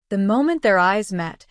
The moment their eyes met,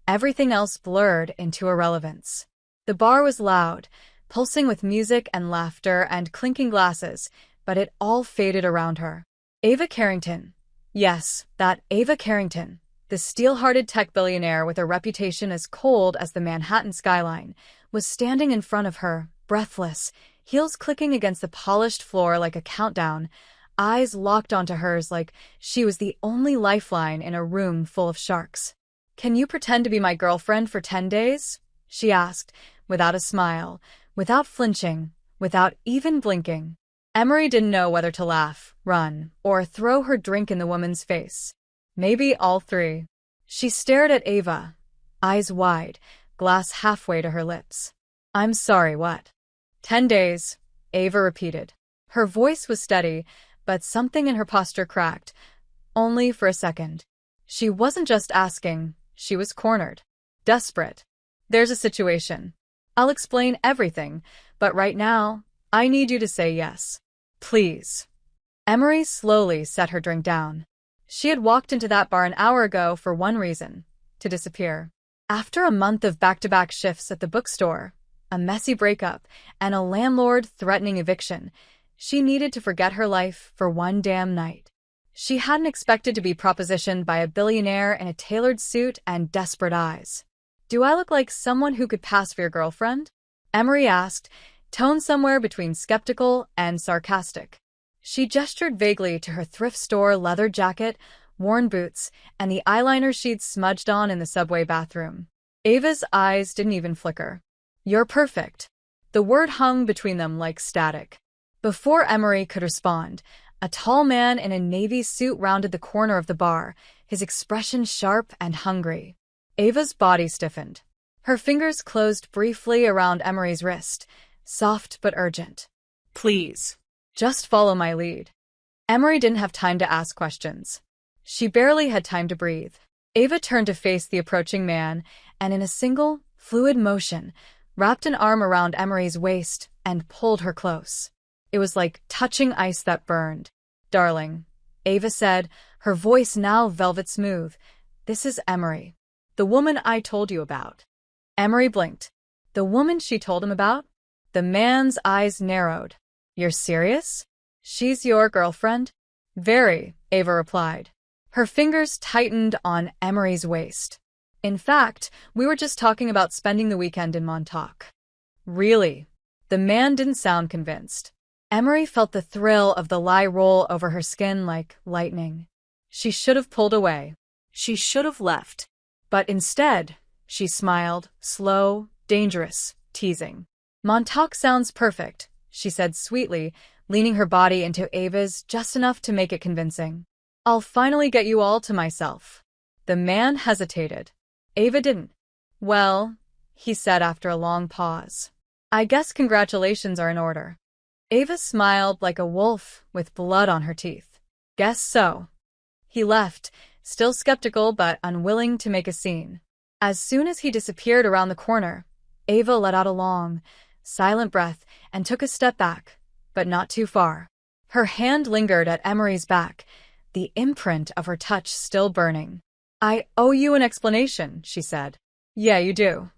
everything else blurred into irrelevance. The bar was loud, pulsing with music and laughter and clinking glasses, but it all faded around her. Ava Carrington. Yes, that Ava Carrington. The steel-hearted tech billionaire with a reputation as cold as the Manhattan skyline, was standing in front of her, breathless, heels clicking against the polished floor like a countdown, eyes locked onto hers like she was the only lifeline in a room full of sharks. "Can you pretend to be my girlfriend for 10 days?" she asked, without a smile, without flinching, without even blinking. Emery didn't know whether to laugh, run, or throw her drink in the woman's face. Maybe all three. She stared at Ava, eyes wide, glass halfway to her lips. "I'm sorry, what?" 10 days, Ava repeated. Her voice was steady, but something in her posture cracked. Only for a second. She wasn't just asking, she was cornered. Desperate. "There's a situation. I'll explain everything, but right now, I need you to say yes. Please." Emery slowly set her drink down. She had walked into that bar an hour ago for one reason: to disappear. After a month of back-to-back shifts at the bookstore, a messy breakup, and a landlord threatening eviction, she needed to forget her life for one damn night. She hadn't expected to be propositioned by a billionaire in a tailored suit and desperate eyes. "Do I look like someone who could pass for your girlfriend?" Emery asked, tone somewhere between skeptical and sarcastic. She gestured vaguely to her thrift store leather jacket, worn boots, and the eyeliner she'd smudged on in the subway bathroom. Ava's eyes didn't even flicker. "You're perfect." The word hung between them like static. Before Emery could respond, a tall man in a navy suit rounded the corner of the bar, his expression sharp and hungry. Ava's body stiffened. Her fingers closed briefly around Emery's wrist, soft but urgent. "Please. Just follow my lead." Emery didn't have time to ask questions. She barely had time to breathe. Ava turned to face the approaching man, and in a single, fluid motion, wrapped an arm around Emery's waist and pulled her close. It was like touching ice that burned. "Darling," Ava said, her voice now velvet smooth, "this is Emery. The woman I told you about." Emery blinked. The woman she told him about? The man's eyes narrowed. "You're serious? She's your girlfriend?" "Very," Ava replied. Her fingers tightened on Emery's waist. "In fact, we were just talking about spending the weekend in Montauk." "Really?" The man didn't sound convinced. Emery felt the thrill of the lie roll over her skin like lightning. She should have pulled away. She should have left. But instead, she smiled, slow, dangerous, teasing. "Montauk sounds perfect," she said sweetly, leaning her body into Ava's just enough to make it convincing. "I'll finally get you all to myself." The man hesitated. Ava didn't. "Well," he said after a long pause, "I guess congratulations are in order." Ava smiled like a wolf with blood on her teeth. "Guess so." He left, still skeptical but unwilling to make a scene. As soon as he disappeared around the corner, Ava let out a long, silent breath and took a step back, but not too far. Her hand lingered at Emery's back, the imprint of her touch still burning. "I owe you an explanation," she said. "Yeah, you do."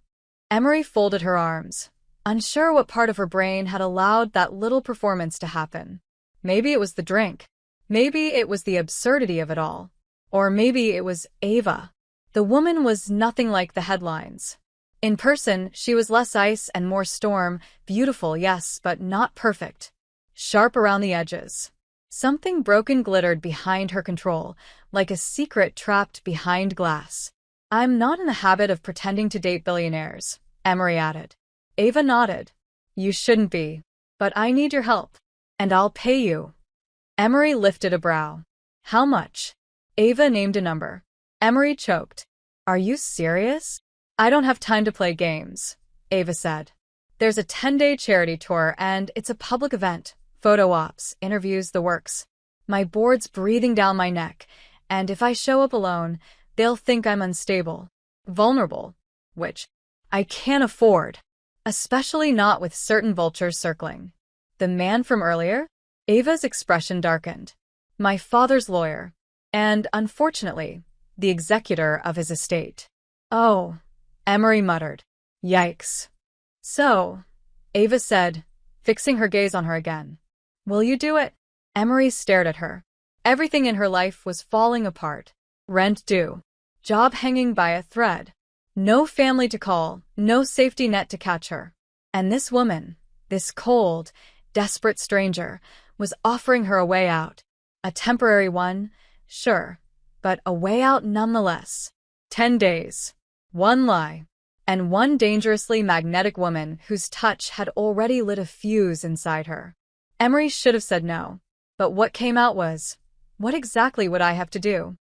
Emery folded her arms, unsure what part of her brain had allowed that little performance to happen. Maybe it was the drink. Maybe it was the absurdity of it all. Or maybe it was Ava. The woman was nothing like the headlines. In person, she was less ice and more storm, beautiful, yes, but not perfect. Sharp around the edges. Something broken glittered behind her control, like a secret trapped behind glass. "I'm not in the habit of pretending to date billionaires," Emery added. Ava nodded. "You shouldn't be. But I need your help. And I'll pay you." Emery lifted a brow. "How much?" Ava named a number. Emery choked. "Are you serious?" "I don't have time to play games," Ava said. "There's a 10-day charity tour, and it's a public event. Photo ops, interviews, the works. My board's breathing down my neck, and if I show up alone, they'll think I'm unstable, vulnerable, which I can't afford, especially not with certain vultures circling." "The man from earlier?" Ava's expression darkened. "My father's lawyer. And, unfortunately, the executor of his estate. Oh, Emery muttered. Yikes. So, Ava said, fixing her gaze on her again. Will you do it? Emery stared at her. Everything in her life was falling apart. Rent due. Job hanging by a thread. No family to call, no safety net to catch her. And this woman, this cold, desperate stranger, was offering her a way out. A temporary one, sure, but a way out nonetheless. 10 days. One lie. And one dangerously magnetic woman whose touch had already lit a fuse inside her. Emery should have said no. But what came out was, what exactly would I have to do?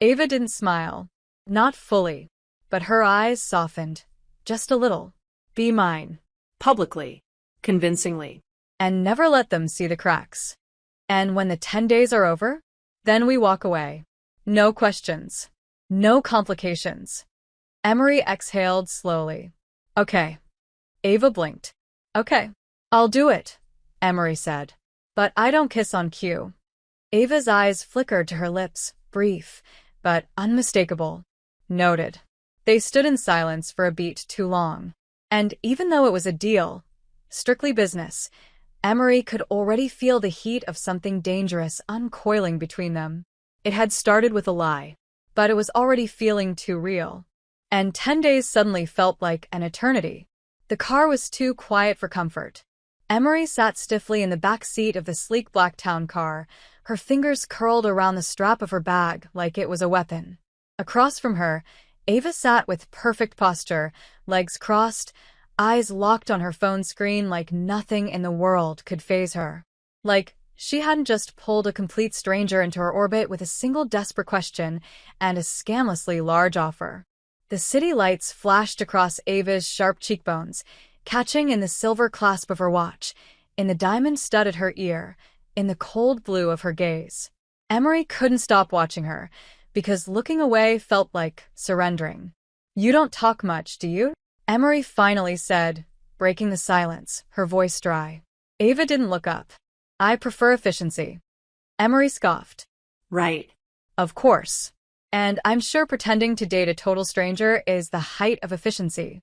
Ava didn't smile. Not fully. But her eyes softened. Just a little. Be mine. Publicly. Convincingly. And never let them see the cracks. And when the 10 days are over, then we walk away. No questions. No complications. Emery exhaled slowly. Okay. Ava blinked. Okay. I'll do it, Emery said. But I don't kiss on cue. Ava's eyes flickered to her lips, brief, but unmistakable. Noted. They stood in silence for a beat too long. And even though it was a deal, strictly business, Emery could already feel the heat of something dangerous uncoiling between them. It had started with a lie, but it was already feeling too real. And 10 days suddenly felt like an eternity. The car was too quiet for comfort. Emery sat stiffly in the back seat of the sleek black town car, her fingers curled around the strap of her bag like it was a weapon. Across from her, Ava sat with perfect posture, legs crossed, eyes locked on her phone screen like nothing in the world could faze her. Like she hadn't just pulled a complete stranger into her orbit with a single desperate question and a scandalously large offer. The city lights flashed across Ava's sharp cheekbones, catching in the silver clasp of her watch, in the diamond stud at her ear, in the cold blue of her gaze. Emery couldn't stop watching her, because looking away felt like surrendering. You don't talk much, do you? Emery finally said, breaking the silence, her voice dry. Ava didn't look up. I prefer efficiency. Emery scoffed. Right. Of course. And I'm sure pretending to date a total stranger is the height of efficiency.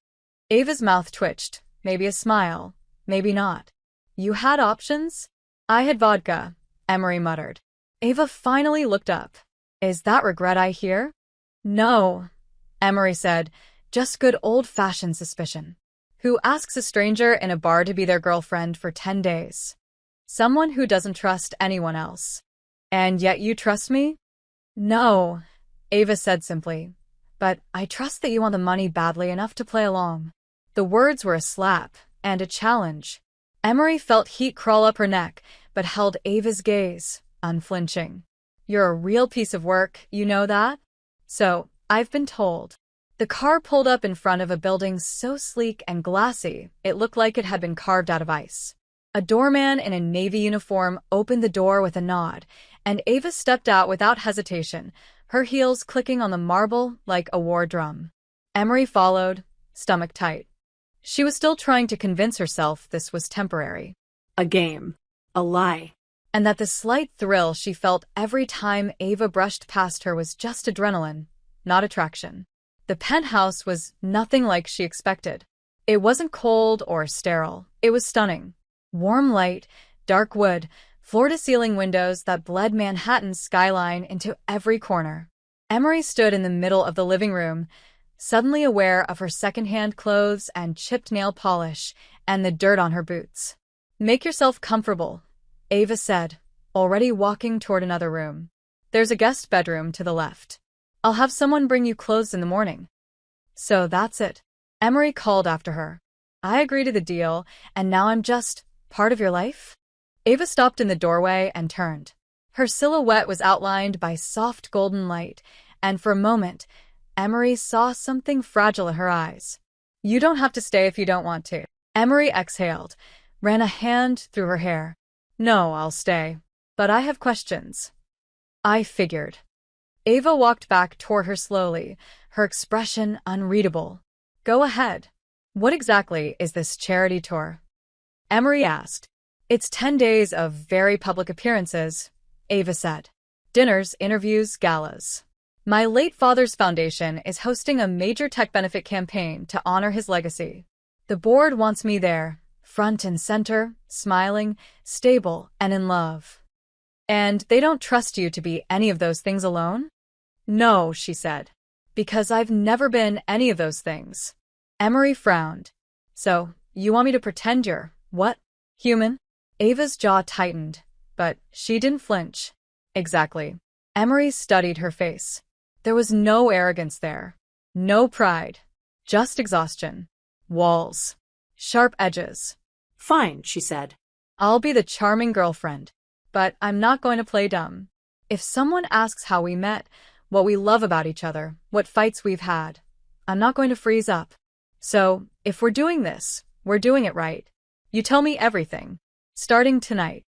Ava's mouth twitched, maybe a smile, maybe not. You had options? I had vodka, Emery muttered. Ava finally looked up. Is that regret I hear? No, Emery said, just good old-fashioned suspicion. Who asks a stranger in a bar to be their girlfriend for 10 days? Someone who doesn't trust anyone else. And yet you trust me? No, Ava said simply, but I trust that you want the money badly enough to play along. The words were a slap and a challenge. Emery felt heat crawl up her neck, but held Ava's gaze, unflinching. You're a real piece of work, you know that? So, I've been told. The car pulled up in front of a building so sleek and glassy, it looked like it had been carved out of ice. A doorman in a navy uniform opened the door with a nod, and Ava stepped out without hesitation, her heels clicking on the marble like a war drum. Emery followed, stomach tight. She was still trying to convince herself this was temporary. A game. A lie. And that the slight thrill she felt every time Ava brushed past her was just adrenaline, not attraction. The penthouse was nothing like she expected. It wasn't cold or sterile. It was stunning. Warm light, dark wood, floor-to-ceiling windows that bled Manhattan's skyline into every corner. Emery stood in the middle of the living room, suddenly aware of her second-hand clothes and chipped nail polish and the dirt on her boots. Make yourself comfortable, Ava said, already walking toward another room. There's a guest bedroom to the left. I'll have someone bring you clothes in the morning. So that's it. Emery called after her. I agree to the deal, and now I'm just part of your life? Ava stopped in the doorway and turned. Her silhouette was outlined by soft golden light, and for a moment, Emery saw something fragile in her eyes. You don't have to stay if you don't want to. Emery exhaled, ran a hand through her hair. No, I'll stay. But I have questions. I figured. Ava walked back toward her slowly, her expression unreadable. Go ahead. What exactly is this charity tour? Emery asked. It's 10 days of very public appearances, Ava said. Dinners, interviews, galas. My late father's foundation is hosting a major tech benefit campaign to honor his legacy. The board wants me there, front and center, smiling, stable, and in love. And they don't trust you to be any of those things alone? No, she said. Because I've never been any of those things. Emery frowned. So, you want me to pretend you're, what? Human? Ava's jaw tightened, but she didn't flinch. Exactly. Emery studied her face. There was no arrogance there. No pride. Just exhaustion. Walls. Sharp edges. Fine, she said. I'll be the charming girlfriend. But I'm not going to play dumb. If someone asks how we met, what we love about each other, what fights we've had, I'm not going to freeze up. So, if we're doing this, we're doing it right. You tell me everything. Starting tonight.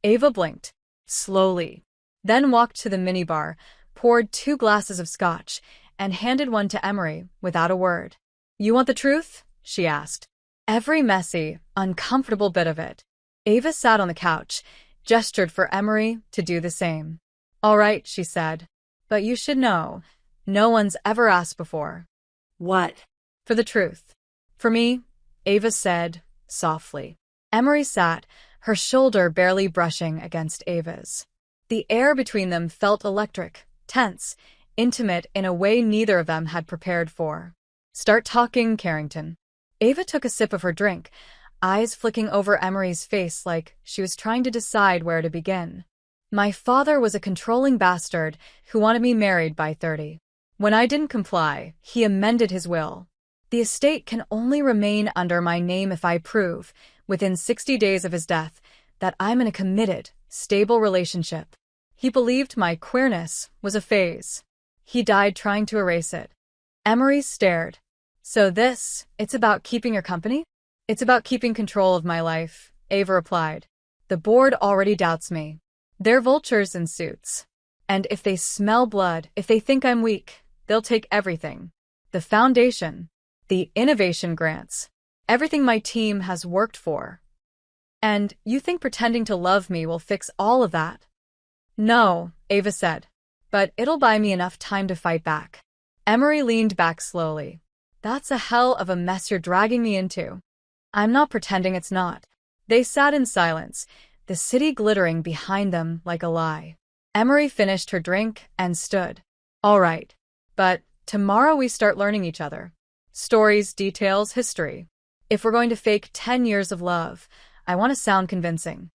Ava blinked. Slowly. Then walked to the minibar, poured 2 glasses of scotch, and handed one to Emery without a word. You want the truth? She asked. Every messy, uncomfortable bit of it. Ava sat on the couch, gestured for Emery to do the same. All right, she said. But you should know, no one's ever asked before. What? For the truth. For me, Ava said, softly. Emery sat, her shoulder barely brushing against Ava's. The air between them felt electric, tense, intimate in a way neither of them had prepared for. Start talking, Carrington. Ava took a sip of her drink, eyes flicking over Emery's face like she was trying to decide where to begin. My father was a controlling bastard who wanted me married by 30. When I didn't comply, he amended his will. The estate can only remain under my name if I prove, within 60 days of his death, that I'm in a committed, stable relationship. He believed my queerness was a phase. He died trying to erase it. Emery stared. So it's about keeping your company? It's about keeping control of my life, Ava replied. The board already doubts me. They're vultures in suits. And if they smell blood, if they think I'm weak, they'll take everything. The foundation, the innovation grants, everything my team has worked for. And you think pretending to love me will fix all of that? No, Ava said. But it'll buy me enough time to fight back. Emery leaned back slowly. That's a hell of a mess you're dragging me into. I'm not pretending it's not. They sat in silence, the city glittering behind them like a lie. Emery finished her drink and stood. All right. But tomorrow we start learning each other. Stories, details, history. If we're going to fake 10 years of love, I want to sound convincing.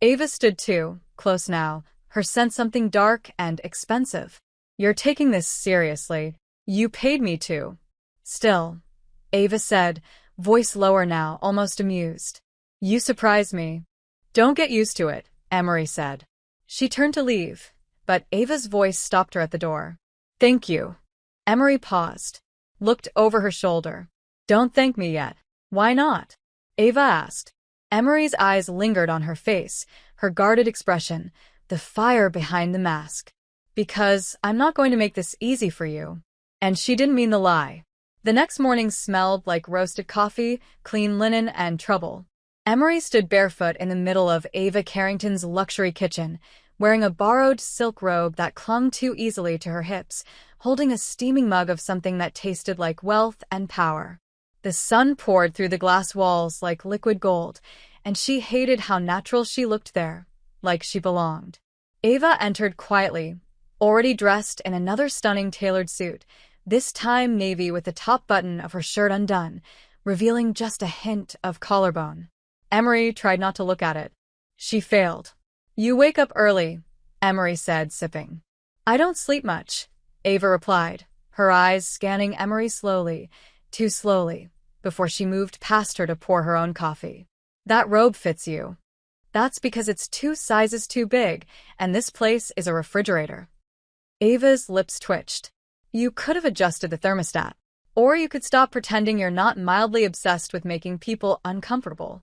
Ava stood too, close now, her scent something dark and expensive. You're taking this seriously. You paid me to. Still, Ava said, voice lower now, almost amused. You surprise me. Don't get used to it, Emery said. She turned to leave, but Ava's voice stopped her at the door. Thank you. Emery paused, looked over her shoulder. Don't thank me yet. Why not? Ava asked. Emery's eyes lingered on her face, her guarded expression, the fire behind the mask. Because I'm not going to make this easy for you. And she didn't mean the lie. The next morning smelled like roasted coffee, clean linen, and trouble. Emery stood barefoot in the middle of Ava Carrington's luxury kitchen, wearing a borrowed silk robe that clung too easily to her hips, holding a steaming mug of something that tasted like wealth and power. The sun poured through the glass walls like liquid gold, and she hated how natural she looked there, like she belonged. Ava entered quietly, already dressed in another stunning tailored suit, this time navy with the top button of her shirt undone, revealing just a hint of collarbone. Emery tried not to look at it. She failed. You wake up early, Emery said, sipping. I don't sleep much, Ava replied, her eyes scanning Emery slowly, too slowly, before she moved past her to pour her own coffee. That robe fits you. That's because it's 2 sizes too big, and this place is a refrigerator. Ava's lips twitched. You could have adjusted the thermostat. Or you could stop pretending you're not mildly obsessed with making people uncomfortable.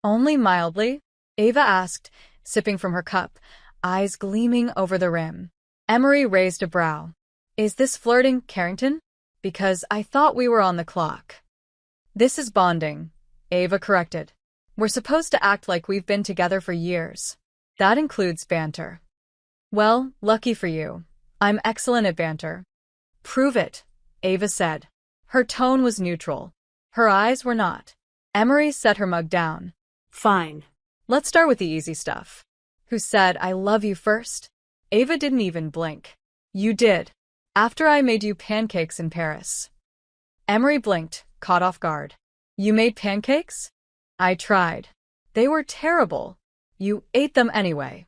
Only mildly? Ava asked, sipping from her cup, eyes gleaming over the rim. Emery raised a brow. Is this flirting, Carrington? Because I thought we were on the clock. This is bonding, Ava corrected. We're supposed to act like we've been together for years. That includes banter. Well, lucky for you. I'm excellent at banter. Prove it, Ava said. Her tone was neutral. Her eyes were not. Emery set her mug down. Fine. Let's start with the easy stuff. Who said I love you first? Ava didn't even blink. You did. After I made you pancakes in Paris. Emery blinked, caught off guard. You made pancakes? I tried. They were terrible. You ate them anyway.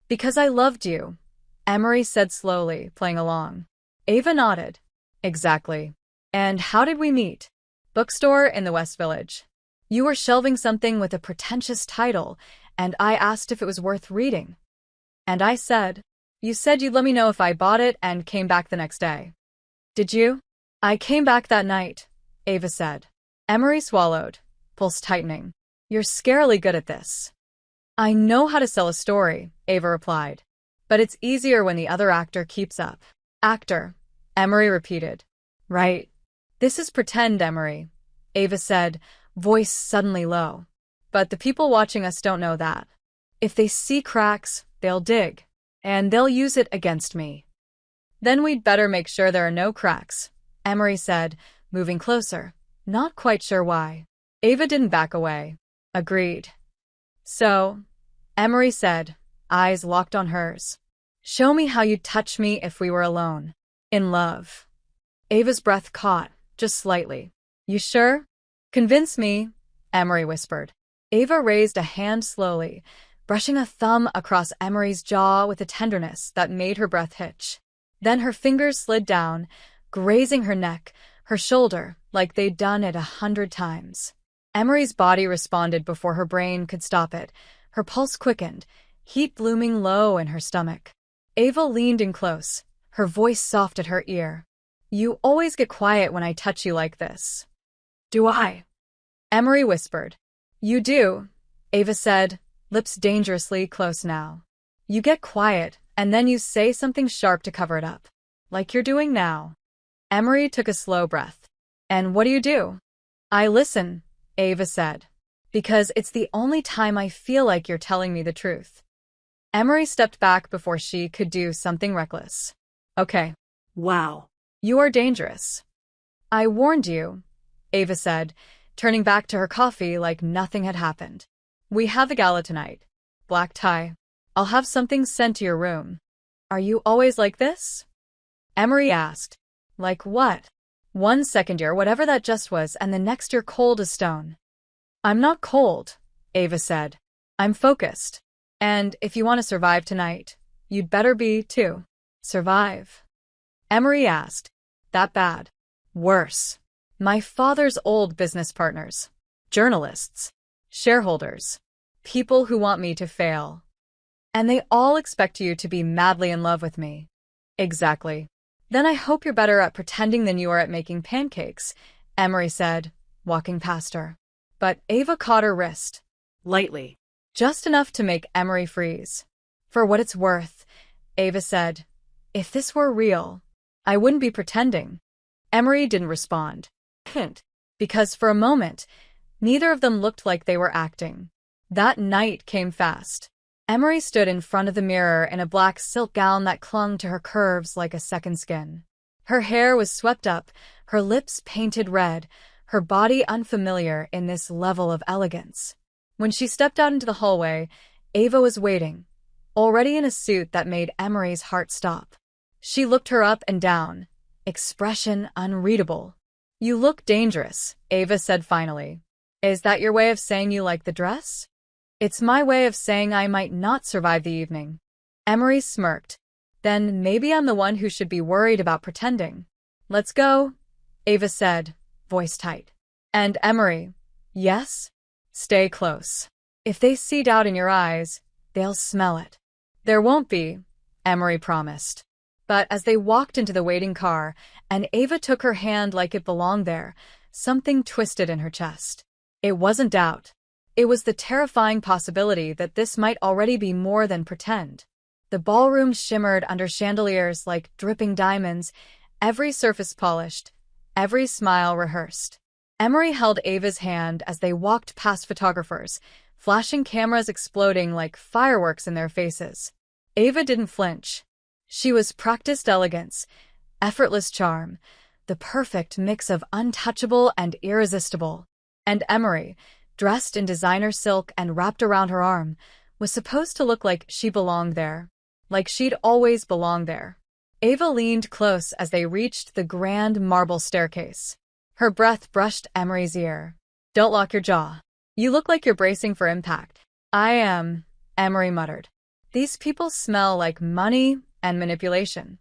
Because I loved you, Emery said slowly, playing along. Ava nodded. Exactly. And how did we meet? Bookstore in the West Village. You were shelving something with a pretentious title, and I asked if it was worth reading. And I said, you said you'd let me know if I bought it and came back the next day. Did you? I came back that night, Ava said. Emery swallowed, pulse tightening. You're scarily good at this. I know how to sell a story, Ava replied. But it's easier when the other actor keeps up. Actor, Emery repeated. Right. This is pretend, Emery, Ava said, voice suddenly low. But the people watching us don't know that. If they see cracks, they'll dig. And they'll use it against me. Then we'd better make sure there are no cracks, Emery said, moving closer, not quite sure why. Ava didn't back away. Agreed. So, Emery said, eyes locked on hers. Show me how you'd touch me if we were alone. In love. Ava's breath caught, just slightly. You sure? Convince me, Emery whispered. Ava raised a hand slowly, brushing a thumb across Emery's jaw with a tenderness that made her breath hitch. Then her fingers slid down, grazing her neck, her shoulder, like they'd done it 100 times. Emery's body responded before her brain could stop it. Her pulse quickened, heat blooming low in her stomach. Ava leaned in close, her voice soft at her ear. You always get quiet when I touch you like this. Do I? Emery whispered. You do, Ava said, lips dangerously close now. You get quiet, and then you say something sharp to cover it up. Like you're doing now. Emery took a slow breath. And what do? I listen, Ava said. Because it's the only time I feel like you're telling me the truth. Emery stepped back before she could do something reckless. Okay. Wow. You are dangerous. I warned you, Ava said, turning back to her coffee like nothing had happened. We have a gala tonight. Black tie. I'll have something sent to your room. Are you always like this? Emery asked. Like what? 1 second you're whatever that just was, and the next you're cold as stone. I'm not cold, Ava said. I'm focused. And if you want to survive tonight, you'd better be, too. Survive? Emery asked. That bad? Worse. My father's old business partners. Journalists. Shareholders. People who want me to fail. And they all expect you to be madly in love with me. Exactly. Then I hope you're better at pretending than you are at making pancakes, Emery said, walking past her. But Ava caught her wrist. Lightly. Just enough to make Emery freeze. For what it's worth, Ava said, if this were real, I wouldn't be pretending. Emery didn't respond. Because for a moment, neither of them looked like they were acting. That night came fast. Emery stood in front of the mirror in a black silk gown that clung to her curves like a second skin. Her hair was swept up, her lips painted red, her body unfamiliar in this level of elegance. When she stepped out into the hallway, Ava was waiting, already in a suit that made Emery's heart stop. She looked her up and down, expression unreadable. You look dangerous, Ava said finally. Is that your way of saying you like the dress? It's my way of saying I might not survive the evening. Emery smirked. Then maybe I'm the one who should be worried about pretending. Let's go, Ava said, voice tight. And Emery, yes? Stay close. If they see doubt in your eyes, they'll smell it. There won't be, Emery promised. But as they walked into the waiting car, and Ava took her hand like it belonged there, something twisted in her chest. It wasn't doubt. It was the terrifying possibility that this might already be more than pretend. The ballroom shimmered under chandeliers like dripping diamonds, every surface polished, every smile rehearsed. Emery held Ava's hand as they walked past photographers, flashing cameras exploding like fireworks in their faces. Ava didn't flinch. She was practiced elegance, effortless charm, the perfect mix of untouchable and irresistible. And Emery, dressed in designer silk and wrapped around her arm, was supposed to look like she belonged there. Like she'd always belonged there. Ava leaned close as they reached the grand marble staircase. Her breath brushed Emery's ear. "Don't lock your jaw. You look like you're bracing for impact." "I am," Emery muttered. "These people smell like money and manipulation."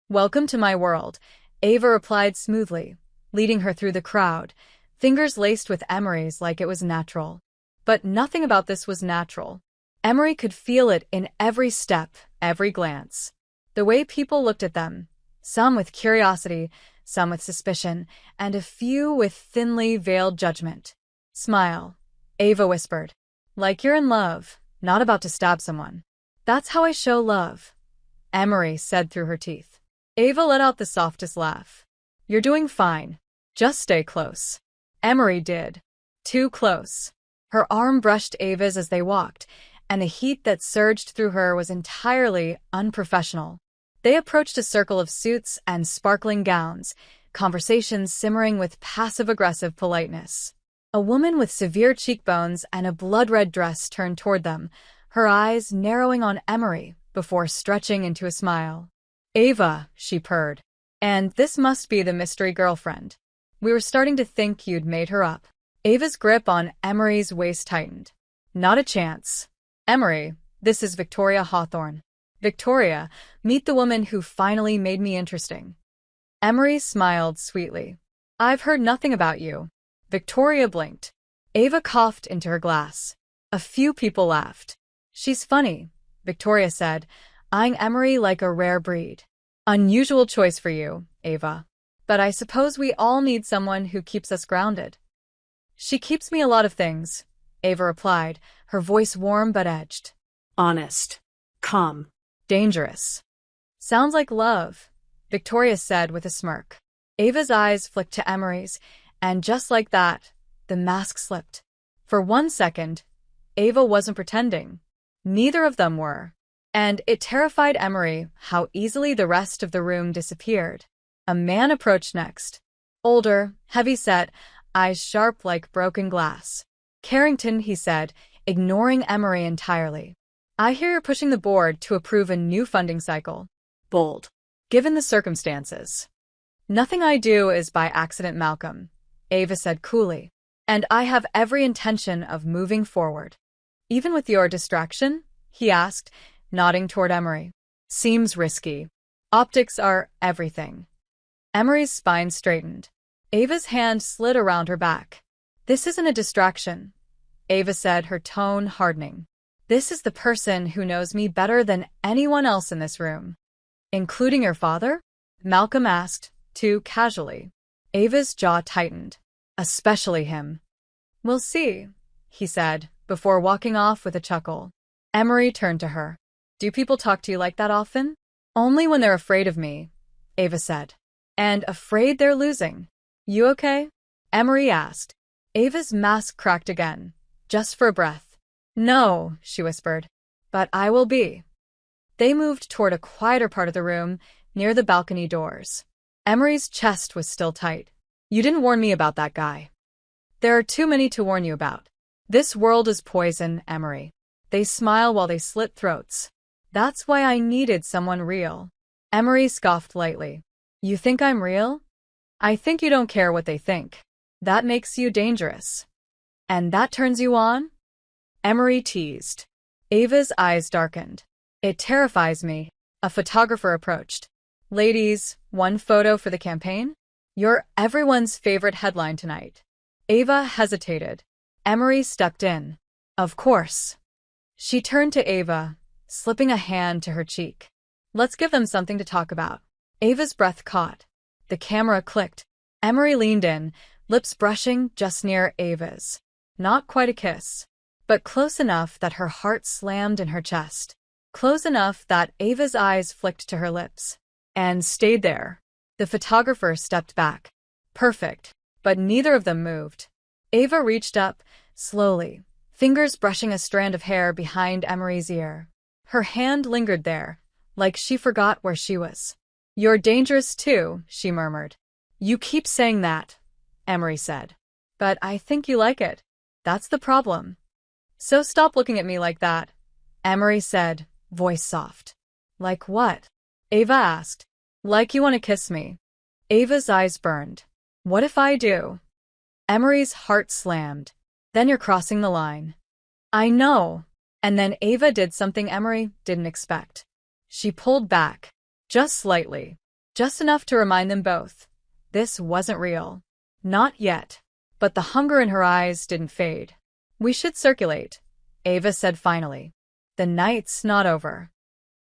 "Welcome to my world," Ava replied smoothly, leading her through the crowd, fingers laced with Emery's like it was natural. But nothing about this was natural. Emery could feel it in every step, every glance. The way people looked at them, some with curiosity, some with suspicion, and a few with thinly veiled judgment. "Smile," Ava whispered. "Like you're in love, not about to stab someone." "That's how I show love," Emery said through her teeth. Ava let out the softest laugh. "You're doing fine. Just stay close." Emery did. Too close. Her arm brushed Ava's as they walked, and the heat that surged through her was entirely unprofessional. They approached a circle of suits and sparkling gowns, conversations simmering with passive-aggressive politeness. A woman with severe cheekbones and a blood-red dress turned toward them, her eyes narrowing on Emery before stretching into a smile. "Ava," she purred. "And this must be the mystery girlfriend. We were starting to think you'd made her up." Ava's grip on Emery's waist tightened. "Not a chance. Emery, this is Victoria Hawthorne." "Victoria, meet the woman who finally made me interesting." Emery smiled sweetly. "I've heard nothing about you." Victoria blinked. Ava coughed into her glass. A few people laughed. "She's funny," Victoria said, eyeing Emery like a rare breed. "Unusual choice for you, Ava. But I suppose we all need someone who keeps us grounded." "She keeps me a lot of things," Ava replied, her voice warm but edged. "Honest. Calm. "Dangerous." "Sounds like love," Victoria said with a smirk. Ava's eyes flicked to Emery's, and just like that, the mask slipped. For 1 second, Ava wasn't pretending. Neither of them were. And it terrified Emery how easily the rest of the room disappeared. A man approached next. Older, heavy-set, eyes sharp like broken glass. "Carrington," he said, ignoring Emery entirely. "I hear you're pushing the board to approve a new funding cycle." Bold. "Given the circumstances." "Nothing I do is by accident, Malcolm," Ava said coolly. "And I have every intention of moving forward." "Even with your distraction?" he asked, nodding toward Emery. "Seems risky. Optics are everything." Emery's spine straightened. Ava's hand slid around her back. "This isn't a distraction," Ava said, her tone hardening. "This is the person who knows me better than anyone else in this room." "Including your father?" Malcolm asked, too casually. Ava's jaw tightened. "Especially him." "We'll see," he said, before walking off with a chuckle. Emery turned to her. "Do people talk to you like that often?" "Only when they're afraid of me," Ava said. "And afraid they're losing." "You okay?" Emery asked. Ava's mask cracked again, just for a breath. "No," she whispered. "But I will be." They moved toward a quieter part of the room, near the balcony doors. Emery's chest was still tight. "You didn't warn me about that guy." "There are too many to warn you about. This world is poison, Emery." They smile while they slit throats. "That's why I needed someone real." Emery scoffed lightly. "You think I'm real?" "I think you don't care what they think. That makes you dangerous." "And that turns you on?" Emery teased. Ava's eyes darkened. "It terrifies me." A photographer approached. "Ladies, one photo for the campaign? You're everyone's favorite headline tonight." Ava hesitated. Emery stepped in. "Of course." She turned to Ava, slipping a hand to her cheek. "Let's give them something to talk about." Ava's breath caught. The camera clicked. Emery leaned in, lips brushing just near Ava's. Not quite a kiss, but close enough that her heart slammed in her chest. Close enough that Ava's eyes flicked to her lips. And stayed there. The photographer stepped back. Perfect, but neither of them moved. Ava reached up, slowly, fingers brushing a strand of hair behind Emery's ear. Her hand lingered there, like she forgot where she was. "You're dangerous too," she murmured. "You keep saying that," Emery said. "But I think you like it. That's the problem." "So stop looking at me like that," Emery said, voice soft. "Like what?" Ava asked. "Like you want to kiss me." Ava's eyes burned. "What if I do?" Emery's heart slammed. "Then you're crossing the line." "I know." And then Ava did something Emery didn't expect. She pulled back. Just slightly. Just enough to remind them both. This wasn't real. Not yet. But the hunger in her eyes didn't fade. "We should circulate," Ava said finally. "The night's not over."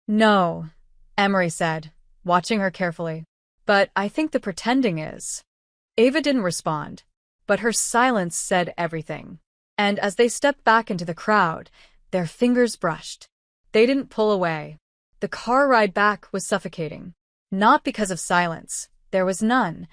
"No," Emery said, watching her carefully. "But I think the pretending is." Ava didn't respond, but her silence said everything. And as they stepped back into the crowd, their fingers brushed. They didn't pull away. The car ride back was suffocating. Not because of silence, there was none,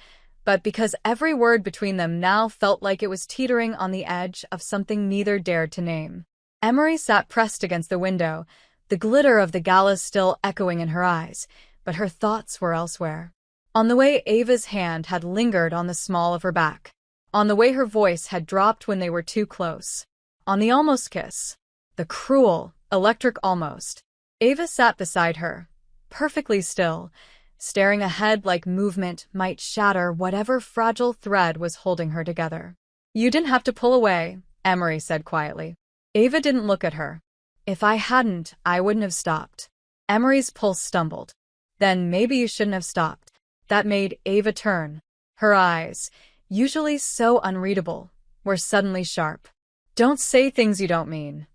but because every word between them now felt like it was teetering on the edge of something neither dared to name. Emery sat pressed against the window, the glitter of the gala still echoing in her eyes, but her thoughts were elsewhere. On the way Ava's hand had lingered on the small of her back. On the way her voice had dropped when they were too close. On the almost kiss. The cruel, electric almost. Ava sat beside her, perfectly still, staring ahead like movement might shatter whatever fragile thread was holding her together. "You didn't have to pull away," Emery said quietly. Ava didn't look at her. "If I hadn't, I wouldn't have stopped." Emery's pulse stumbled. "Then maybe you shouldn't have stopped." That made Ava turn. Her eyes, usually so unreadable, were suddenly sharp. "Don't say things you don't mean.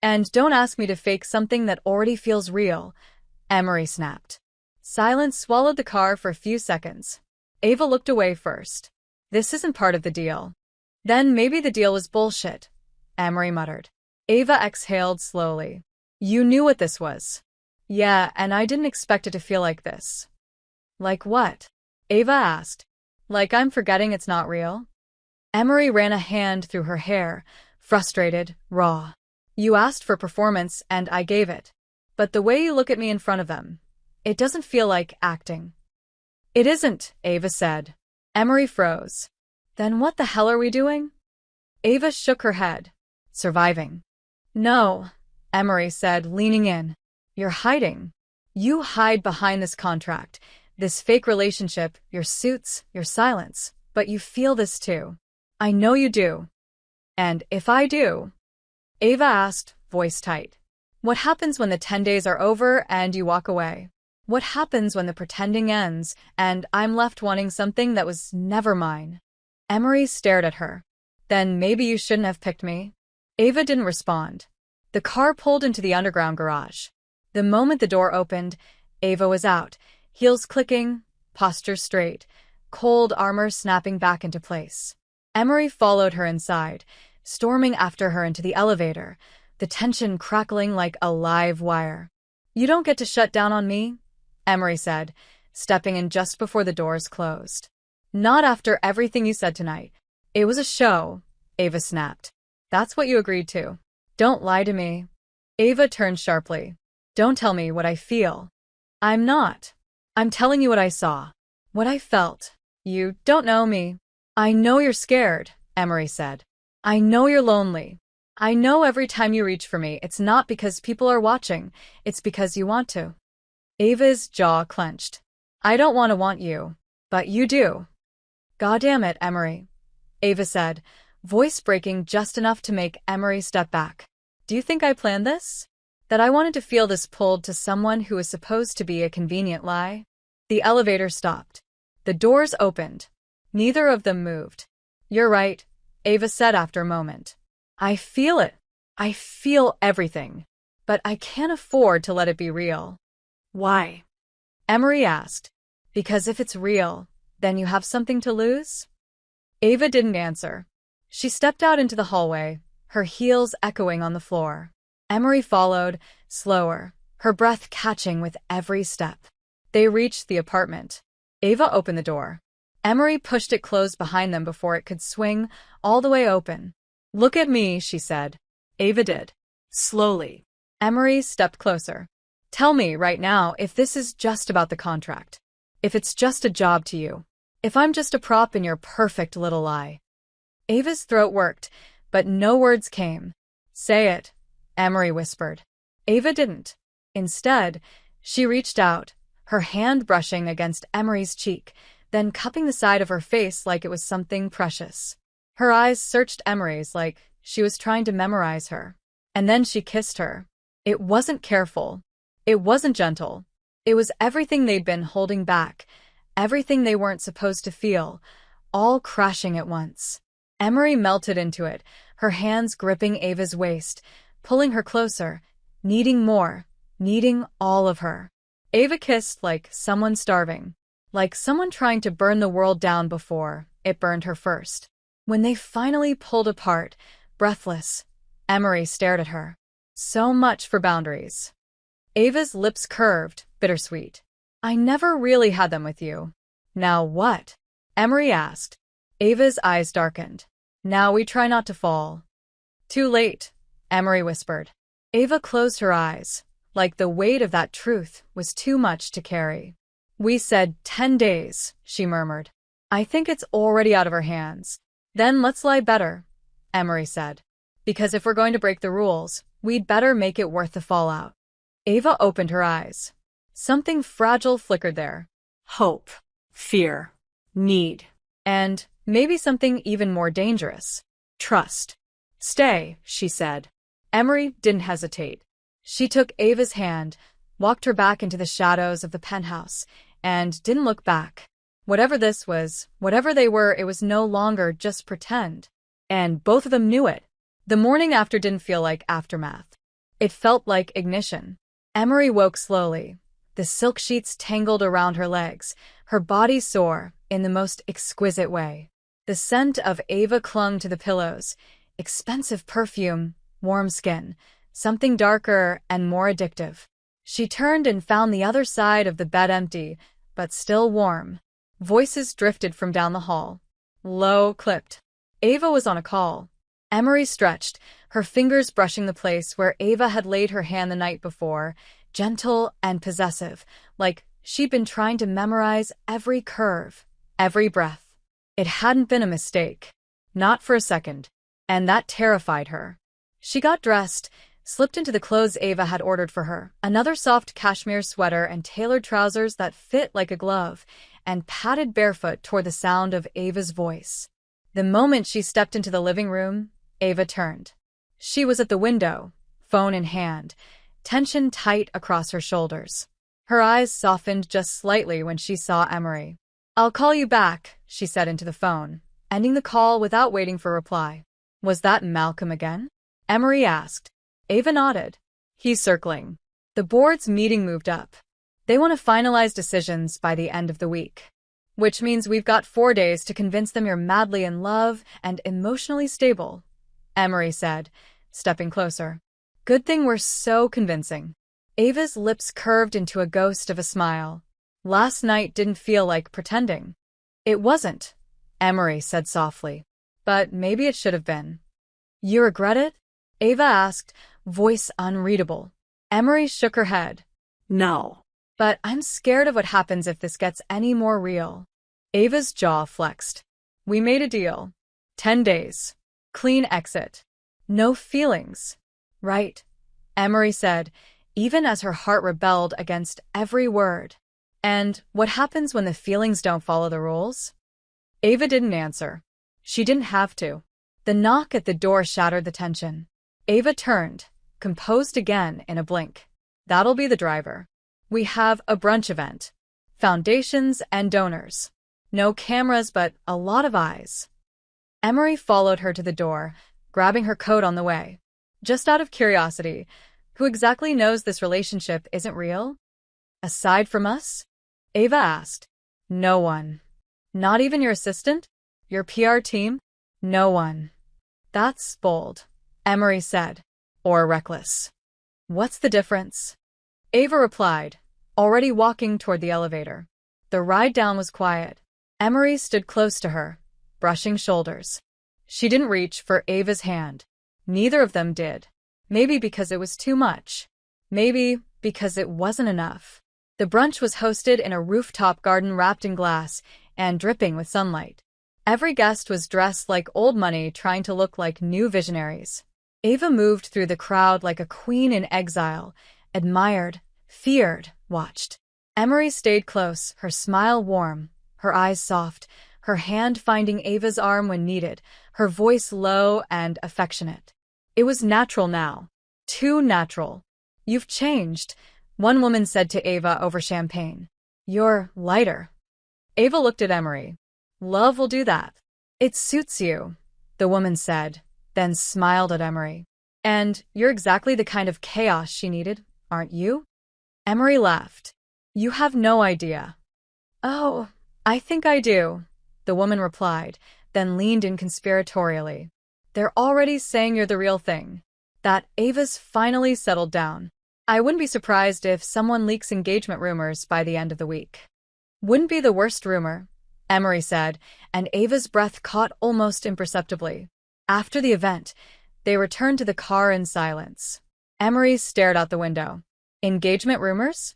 And don't ask me to fake something that already feels real," Emery snapped. Silence swallowed the car for a few seconds. Ava looked away first. "This isn't part of the deal." "Then maybe the deal was bullshit," Emery muttered. Ava exhaled slowly. "You knew what this was." "Yeah, and I didn't expect it to feel like this." "Like what?" Ava asked. "Like I'm forgetting it's not real?" Emery ran a hand through her hair, frustrated, raw. "You asked for performance, and I gave it. But the way you look at me in front of them, it doesn't feel like acting." "It isn't," Ava said. Emery froze. "Then what the hell are we doing?" Ava shook her head. "Surviving." "No," Emery said, leaning in. "You're hiding. You hide behind this contract, this fake relationship, your suits, your silence, but you feel this too. I know you do." "And if I do?" Ava asked, voice tight. "What happens when the 10 days are over and you walk away? What happens when the pretending ends and I'm left wanting something that was never mine?" Emery stared at her. "Then maybe you shouldn't have picked me." Ava didn't respond. The car pulled into the underground garage. The moment the door opened, Ava was out, heels clicking, posture straight, cold armor snapping back into place. Emery followed her inside, storming after her into the elevator, the tension crackling like a live wire. "You don't get to shut down on me," Emery said, stepping in just before the doors closed. "Not after everything you said tonight." "It was a show," Ava snapped. "That's what you agreed to. Don't lie to me." Ava turned sharply. "Don't tell me what I feel." "I'm not. I'm telling you what I saw. What I felt. You don't know me." "I know you're scared," Emery said. "I know you're lonely. I know every time you reach for me, it's not because people are watching, it's because you want to." Ava's jaw clenched. "I don't want you. But you do." "Goddamn it, Emery," Ava said, voice breaking just enough to make Emery step back. "Do you think I planned this? That I wanted to feel this pulled to someone who was supposed to be a convenient lie?" The elevator stopped. The doors opened. Neither of them moved. "You're right," Ava said after a moment. "I feel it. I feel everything. But I can't afford to let it be real." Why? Emery asked. "Because if it's real, then you have something to lose?" Ava didn't answer. She stepped out into the hallway, her heels echoing on the floor. Emery followed, slower, her breath catching with every step. They reached the apartment. Ava opened the door. Emery pushed it closed behind them before it could swing all the way open. "Look at me," she said. Ava did. Slowly. Emery stepped closer. Tell me right now if this is just about the contract. If it's just a job to you. If I'm just a prop in your perfect little lie. Ava's throat worked, but no words came. Say it, Emery whispered. Ava didn't. Instead, she reached out, her hand brushing against Emery's cheek, then cupping the side of her face like it was something precious. Her eyes searched Emery's like she was trying to memorize her. And then she kissed her. It wasn't careful. It wasn't gentle. It was everything they'd been holding back, everything they weren't supposed to feel, all crashing at once. Emery melted into it, her hands gripping Ava's waist, pulling her closer, needing more, needing all of her. Ava kissed like someone starving, like someone trying to burn the world down before it burned her first. When they finally pulled apart, breathless, Emery stared at her. So much for boundaries. Ava's lips curved, bittersweet. I never really had them with you. Now what? Emery asked. Ava's eyes darkened. Now we try not to fall. Too late, Emery whispered. Ava closed her eyes, like the weight of that truth was too much to carry. We said 10 days, she murmured. I think it's already out of her hands. Then let's lie better, Emery said. Because if we're going to break the rules, we'd better make it worth the fallout. Ava opened her eyes. Something fragile flickered there. Hope. Fear. Need. And maybe something even more dangerous. Trust. Stay, she said. Emery didn't hesitate. She took Ava's hand, walked her back into the shadows of the penthouse, and didn't look back. Whatever this was, whatever they were, it was no longer just pretend. And both of them knew it. The morning after didn't feel like aftermath. It felt like ignition. Emery woke slowly. The silk sheets tangled around her legs, her body sore in the most exquisite way. The scent of Ava clung to the pillows. Expensive perfume, warm skin, something darker and more addictive. She turned and found the other side of the bed empty, but still warm. Voices drifted from down the hall. Low, clipped. Ava was on a call. Emery stretched, her fingers brushing the place where Ava had laid her hand the night before, gentle and possessive, like she'd been trying to memorize every curve, every breath. It hadn't been a mistake. Not for a second. And that terrified her. She got dressed, slipped into the clothes Ava had ordered for her, another soft cashmere sweater and tailored trousers that fit like a glove, and padded barefoot toward the sound of Ava's voice. The moment she stepped into the living room, Ava turned. She was at the window, phone in hand, tension tight across her shoulders. Her eyes softened just slightly when she saw Emery. I'll call you back, she said into the phone, ending the call without waiting for reply. Was that Malcolm again? Emery asked. Ava nodded. He's circling. The board's meeting moved up. They want to finalize decisions by the end of the week. Which means we've got 4 days to convince them you're madly in love and emotionally stable, Emery said, stepping closer. Good thing we're so convincing. Ava's lips curved into a ghost of a smile. Last night didn't feel like pretending. It wasn't, Emery said softly. But maybe it should have been. You regret it? Ava asked, voice unreadable. Emery shook her head. No. But I'm scared of what happens if this gets any more real. Ava's jaw flexed. We made a deal. 10 days. Clean exit. No feelings. Right, Emery said, even as her heart rebelled against every word. And what happens when the feelings don't follow the rules? Ava didn't answer. She didn't have to. The knock at the door shattered the tension. Ava turned, composed again in a blink. That'll be the driver. We have a brunch event. Foundations and donors. No cameras, but a lot of eyes. Emery followed her to the door, grabbing her coat on the way. Just out of curiosity, who exactly knows this relationship isn't real? Aside from us? Ava asked. No one. Not even your assistant? Your PR team? No one. That's bold, Emery said. Or reckless. What's the difference? Ava replied, already walking toward the elevator. The ride down was quiet. Emery stood close to her, brushing shoulders. She didn't reach for Ava's hand. Neither of them did. Maybe because it was too much. Maybe because it wasn't enough. The brunch was hosted in a rooftop garden wrapped in glass and dripping with sunlight. Every guest was dressed like old money, trying to look like new visionaries. Ava moved through the crowd like a queen in exile, admired, feared, watched. Emery stayed close, her smile warm, her eyes soft, her hand finding Ava's arm when needed, her voice low and affectionate. It was natural now. Too natural. "You've changed," one woman said to Ava over champagne. "You're lighter." Ava looked at Emery. "Love will do that." "It suits you," the woman said, then smiled at Emery. "And you're exactly the kind of chaos she needed, aren't you?" Emery laughed. "You have no idea." "Oh, I think I do," the woman replied, then leaned in conspiratorially. "They're already saying you're the real thing." That Ava's finally settled down. "I wouldn't be surprised if someone leaks engagement rumors by the end of the week." "Wouldn't be the worst rumor," Emery said, and Ava's breath caught almost imperceptibly. After the event, they returned to the car in silence. Emery stared out the window. "Engagement rumors?"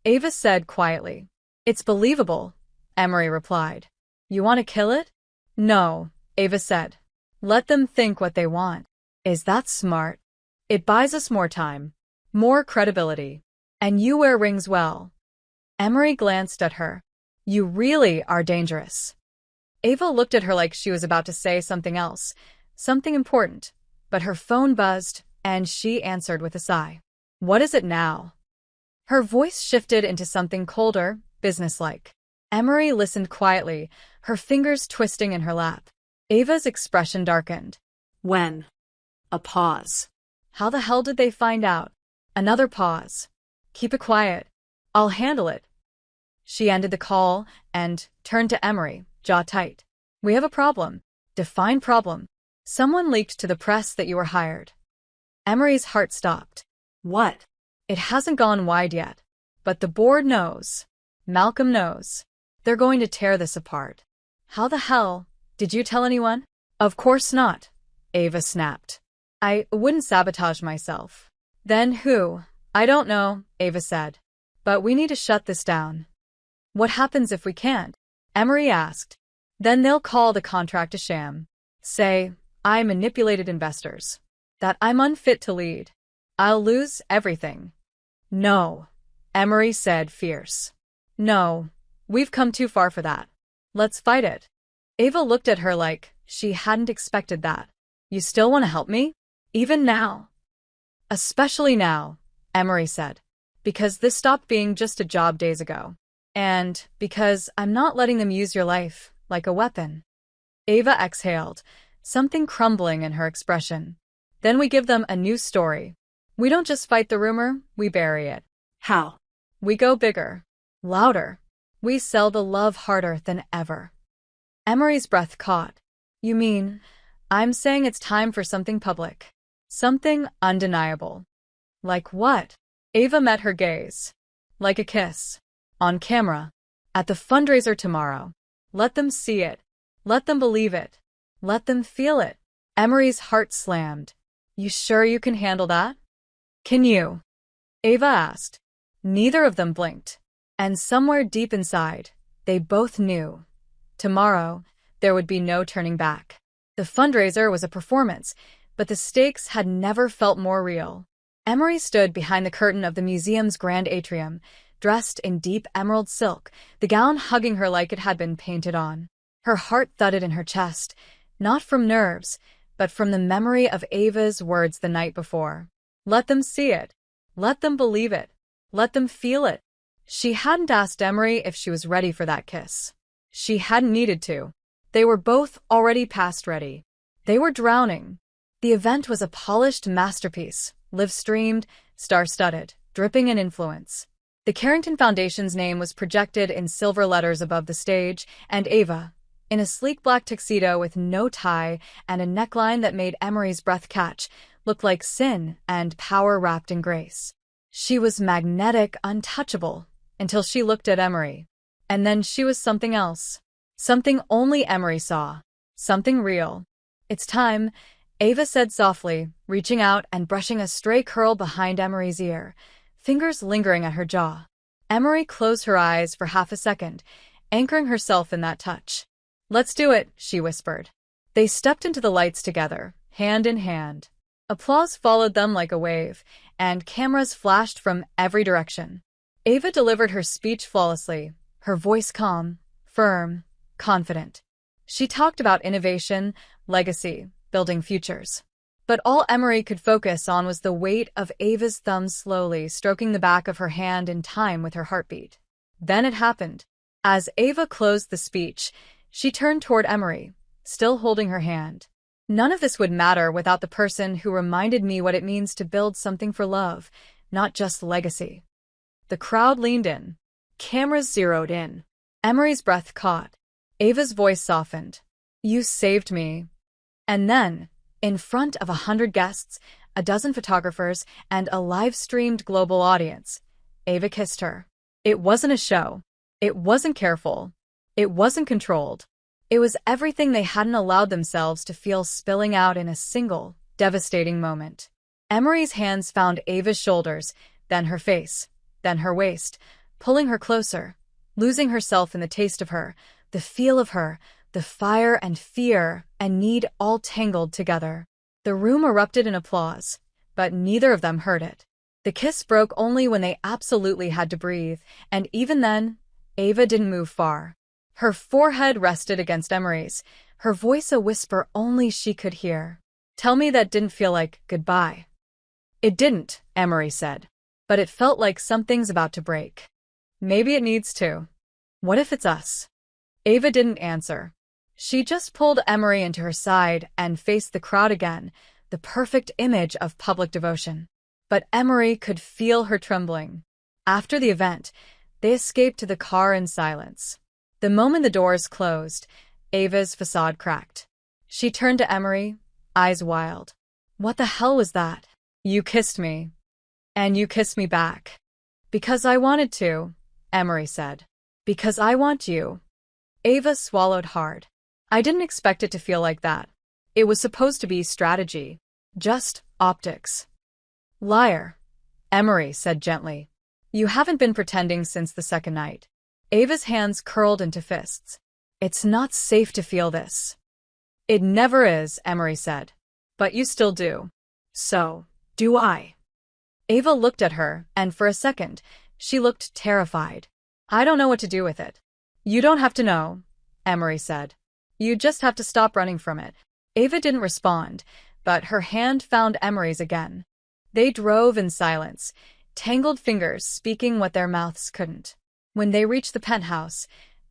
Ava said quietly. "It's believable," Emery replied. "You want to kill it?" "No," Ava said. "Let them think what they want." "Is that smart? It buys us more time, more credibility. And you wear rings well." Emery glanced at her. "You really are dangerous." Ava looked at her like she was about to say something else, something important, but her phone buzzed, and she answered with a sigh. "What is it now?" Her voice shifted into something colder, businesslike. Emery listened quietly, her fingers twisting in her lap. Ava's expression darkened. When? A pause. How the hell did they find out? Another pause. "Keep it quiet. I'll handle it." She ended the call and turned to Emery, jaw tight. "We have a problem." "Define problem." "Someone leaked to the press that you were hired." Emery's heart stopped. What? "It hasn't gone wide yet. But the board knows. Malcolm knows. They're going to tear this apart." "How the hell? Did you tell anyone?" "Of course not," Ava snapped. "I wouldn't sabotage myself." "Then who?" "I don't know," Ava said. "But we need to shut this down." "What happens if we can't?" Emery asked. "Then they'll call the contract a sham. Say, I manipulated investors. That I'm unfit to lead. I'll lose everything." "No," Emery said, fierce. "No, we've come too far for that. Let's fight it." Ava looked at her like she hadn't expected that. "You still want to help me? Even now?" "Especially now," Emery said. "Because this stopped being just a job days ago. And because I'm not letting them use your life like a weapon." Ava exhaled, something crumbling in her expression. "Then we give them a new story. We don't just fight the rumor, we bury it." How? "We go bigger. Louder. We sell the love harder than ever." Emery's breath caught. "You mean, I'm saying it's time for something public. Something undeniable." "Like what?" Ava met her gaze. "Like a kiss. On camera. At the fundraiser tomorrow. Let them see it. Let them believe it. Let them feel it." Emery's heart slammed. "You sure you can handle that?" "Can you?" Ava asked. Neither of them blinked. And somewhere deep inside, they both knew. Tomorrow, there would be no turning back. The fundraiser was a performance, but the stakes had never felt more real. Emery stood behind the curtain of the museum's grand atrium, dressed in deep emerald silk, the gown hugging her like it had been painted on. Her heart thudded in her chest, not from nerves, but from the memory of Ava's words the night before. Let them see it. Let them believe it. Let them feel it. She hadn't asked Emery if she was ready for that kiss. She hadn't needed to. They were both already past ready. They were drowning. The event was a polished masterpiece, live-streamed, star-studded, dripping in influence. The Carrington Foundation's name was projected in silver letters above the stage, and Ava, in a sleek black tuxedo with no tie and a neckline that made Emery's breath catch, looked like sin and power wrapped in grace. She was magnetic, untouchable, until she looked at Emery. And then she was something else. Something only Emery saw. Something real. "It's time," Ava said softly, reaching out and brushing a stray curl behind Emery's ear. fingers lingering at her jaw. Emery closed her eyes for half a second, anchoring herself in that touch. "Let's do it," she whispered. They stepped into the lights together, hand in hand. Applause followed them like a wave, and cameras flashed from every direction. Ava delivered her speech flawlessly, her voice calm, firm, confident. She talked about innovation, legacy, building futures. But all Emery could focus on was the weight of Ava's thumb slowly stroking the back of her hand in time with her heartbeat. Then it happened. As Ava closed the speech, she turned toward Emery, still holding her hand. "None of this would matter without the person who reminded me what it means to build something for love, not just legacy." The crowd leaned in. Cameras zeroed in. Emery's breath caught. Ava's voice softened. "You saved me." And then, in front of 100 guests, a dozen photographers, and a live-streamed global audience, Ava kissed her. It wasn't a show. It wasn't careful. It wasn't controlled. It was everything they hadn't allowed themselves to feel spilling out in a single, devastating moment. Emery's hands found Ava's shoulders, then her face, then her waist, pulling her closer, losing herself in the taste of her, the feel of her, the fire and fear and need all tangled together. The room erupted in applause, but neither of them heard it. The kiss broke only when they absolutely had to breathe, and even then, Ava didn't move far. Her forehead rested against Emery's, her voice a whisper only she could hear. "Tell me that didn't feel like goodbye." "It didn't," Emery said. "But it felt like something's about to break. Maybe it needs to. What if it's us?" Ava didn't answer. She just pulled Emery into her side and faced the crowd again, the perfect image of public devotion. But Emery could feel her trembling. After the event, they escaped to the car in silence. The moment the doors closed, Ava's facade cracked. She turned to Emery, eyes wild. "What the hell was that?" "You kissed me. And you kissed me back." "Because I wanted to," Emery said. "Because I want you." Ava swallowed hard. "I didn't expect it to feel like that. It was supposed to be strategy. Just optics." "Liar," Emery said gently. "You haven't been pretending since the second night." Ava's hands curled into fists. "It's not safe to feel this." "It never is," Emery said. "But you still do." "So, do I." Ava looked at her, and for a second, she looked terrified. "I don't know what to do with it." "You don't have to know," Emery said. "You just have to stop running from it." Ava didn't respond, but her hand found Emery's again. They drove in silence, tangled fingers speaking what their mouths couldn't. When they reached the penthouse,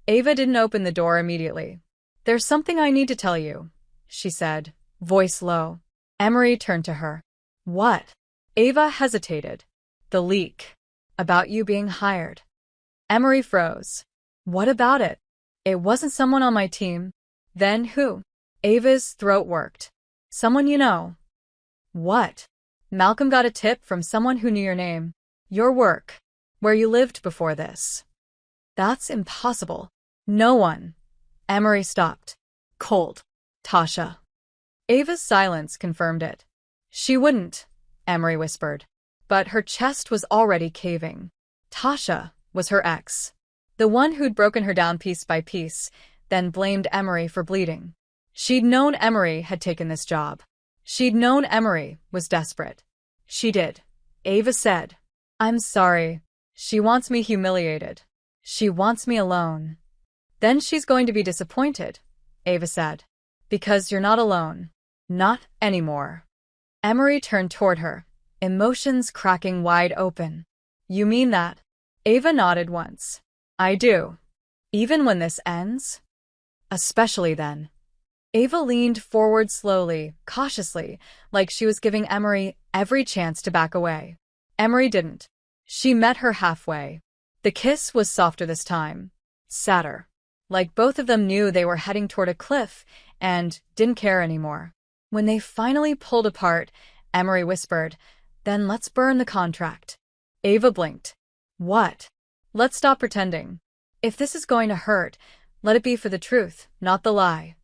Ava didn't open the door immediately. "There's something I need to tell you," she said, voice low. Emery turned to her. "What?" Ava hesitated. "The leak. About you being hired." Emery froze. "What about it?" "It wasn't someone on my team." "Then who?" Ava's throat worked. "Someone you know." "What?" "Malcolm got a tip from someone who knew your name, your work, where you lived before this." "That's impossible." "No one." Emery stopped. Cold. "Tasha." Ava's silence confirmed it. "She wouldn't," Emery whispered. But her chest was already caving. Tasha was her ex. The one who'd broken her down piece by piece, then blamed Emery for bleeding. She'd known Emery had taken this job. She'd known Emery was desperate. "She did," Ava said. "I'm sorry. She wants me humiliated. She wants me alone." "Then she's going to be disappointed," Ava said. "Because you're not alone. Not anymore." Emery turned toward her, emotions cracking wide open. "You mean that?" Ava nodded once. "I do. Even when this ends?" "Especially then." Ava leaned forward slowly, cautiously, like she was giving Emery every chance to back away. Emery didn't. She met her halfway. The kiss was softer this time, sadder. Like both of them knew they were heading toward a cliff and didn't care anymore. When they finally pulled apart, Emery whispered, "Then let's burn the contract." Ava blinked. "What?" "Let's stop pretending. If this is going to hurt, let it be for the truth, not the lie."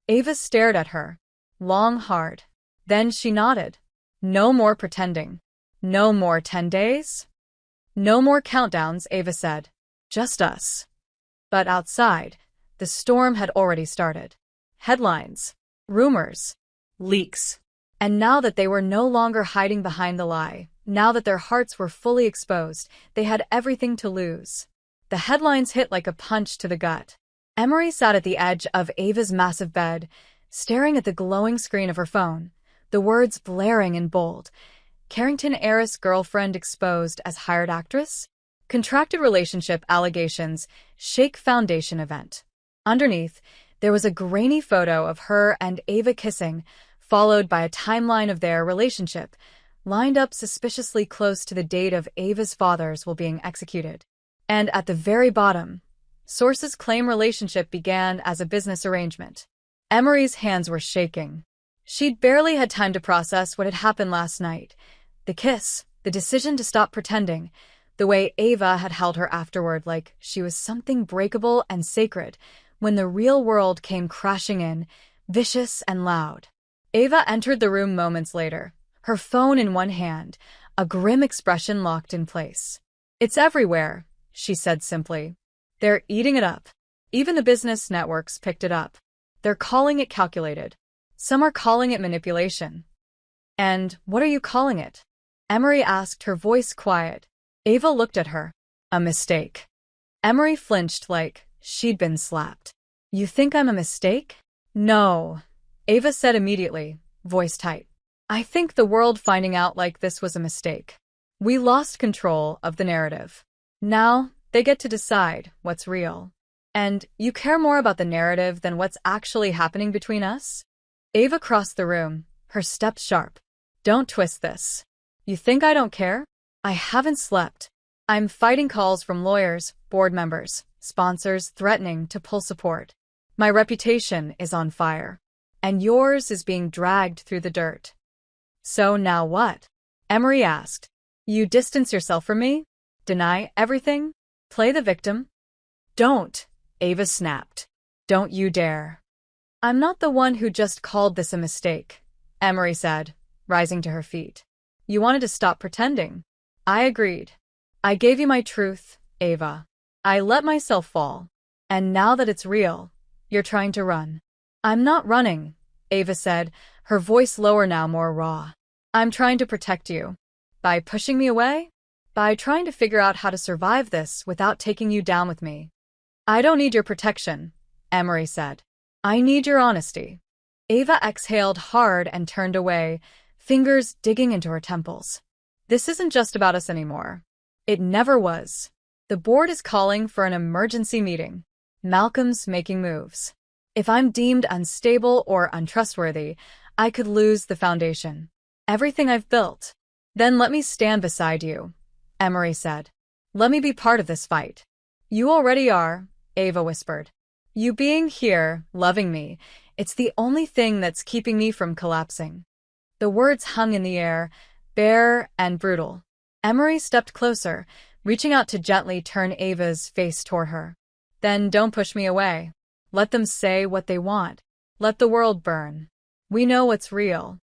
Ava stared at her, long, hard. Then she nodded. "No more pretending. No more 10 days?" No more countdowns, Ava said. Just us. But outside, the storm had already started. Headlines, rumors, Leaks. and now that they were no longer hiding behind the lie, now that their hearts were fully exposed, they had everything to lose. The headlines hit like a punch to the gut. Emery sat at the edge of Ava's massive bed, staring at the glowing screen of her phone, the words blaring in bold. Carrington heiress girlfriend exposed as hired actress? Contracted relationship allegations, Shake Foundation event. Underneath, there was a grainy photo of her and Ava kissing, followed by a timeline of their relationship, lined up suspiciously close to the date of Ava's father's will being executed. And at the very bottom, sources claim relationship began as a business arrangement. Emery's hands were shaking. She'd barely had time to process what had happened last night. The kiss, the decision to stop pretending, the way Ava had held her afterward like she was something breakable and sacred, when the real world came crashing in, vicious and loud. Ava entered the room moments later, her phone in one hand, a grim expression locked in place. "It's everywhere," she said simply. "They're eating it up. Even the business networks picked it up. They're calling it calculated. Some are calling it manipulation." "And what are you calling it?" Emery asked, her voice quiet. Ava looked at her. "A mistake." Emery flinched like she'd been slapped. "You think I'm a mistake?" "No," Ava said immediately, voice tight. "I think the world finding out like this was a mistake. We lost control of the narrative. Now, they get to decide what's real. And you care more about the narrative than what's actually happening between us?" Ava crossed the room, her steps sharp. "Don't twist this. You think I don't care? I haven't slept. I'm fighting calls from lawyers, board members, sponsors threatening to pull support. My reputation is on fire. And yours is being dragged through the dirt." "So now what?" Emery asked. "You distance yourself from me? Deny everything? Play the victim?" "Don't," Ava snapped. "Don't you dare." "I'm not the one who just called this a mistake," Emery said, rising to her feet. "You wanted to stop pretending. I agreed. I gave you my truth, Ava. I let myself fall. And now that it's real, you're trying to run." "I'm not running," Ava said, her voice lower now, more raw. "I'm trying to protect you. By pushing me away? By trying to figure out how to survive this without taking you down with me." "I don't need your protection," Emery said. "I need your honesty." Ava exhaled hard and turned away, fingers digging into her temples. "This isn't just about us anymore. It never was. The board is calling for an emergency meeting. Malcolm's making moves. If I'm deemed unstable or untrustworthy, I could lose the foundation. Everything I've built. Then let me stand beside you," Emery said. "Let me be part of this fight." "You already are," Ava whispered. "You being here, loving me, it's the only thing that's keeping me from collapsing." The words hung in the air, bare and brutal. Emery stepped closer, reaching out to gently turn Ava's face toward her. "Then don't push me away. Let them say what they want. Let the world burn. We know what's real."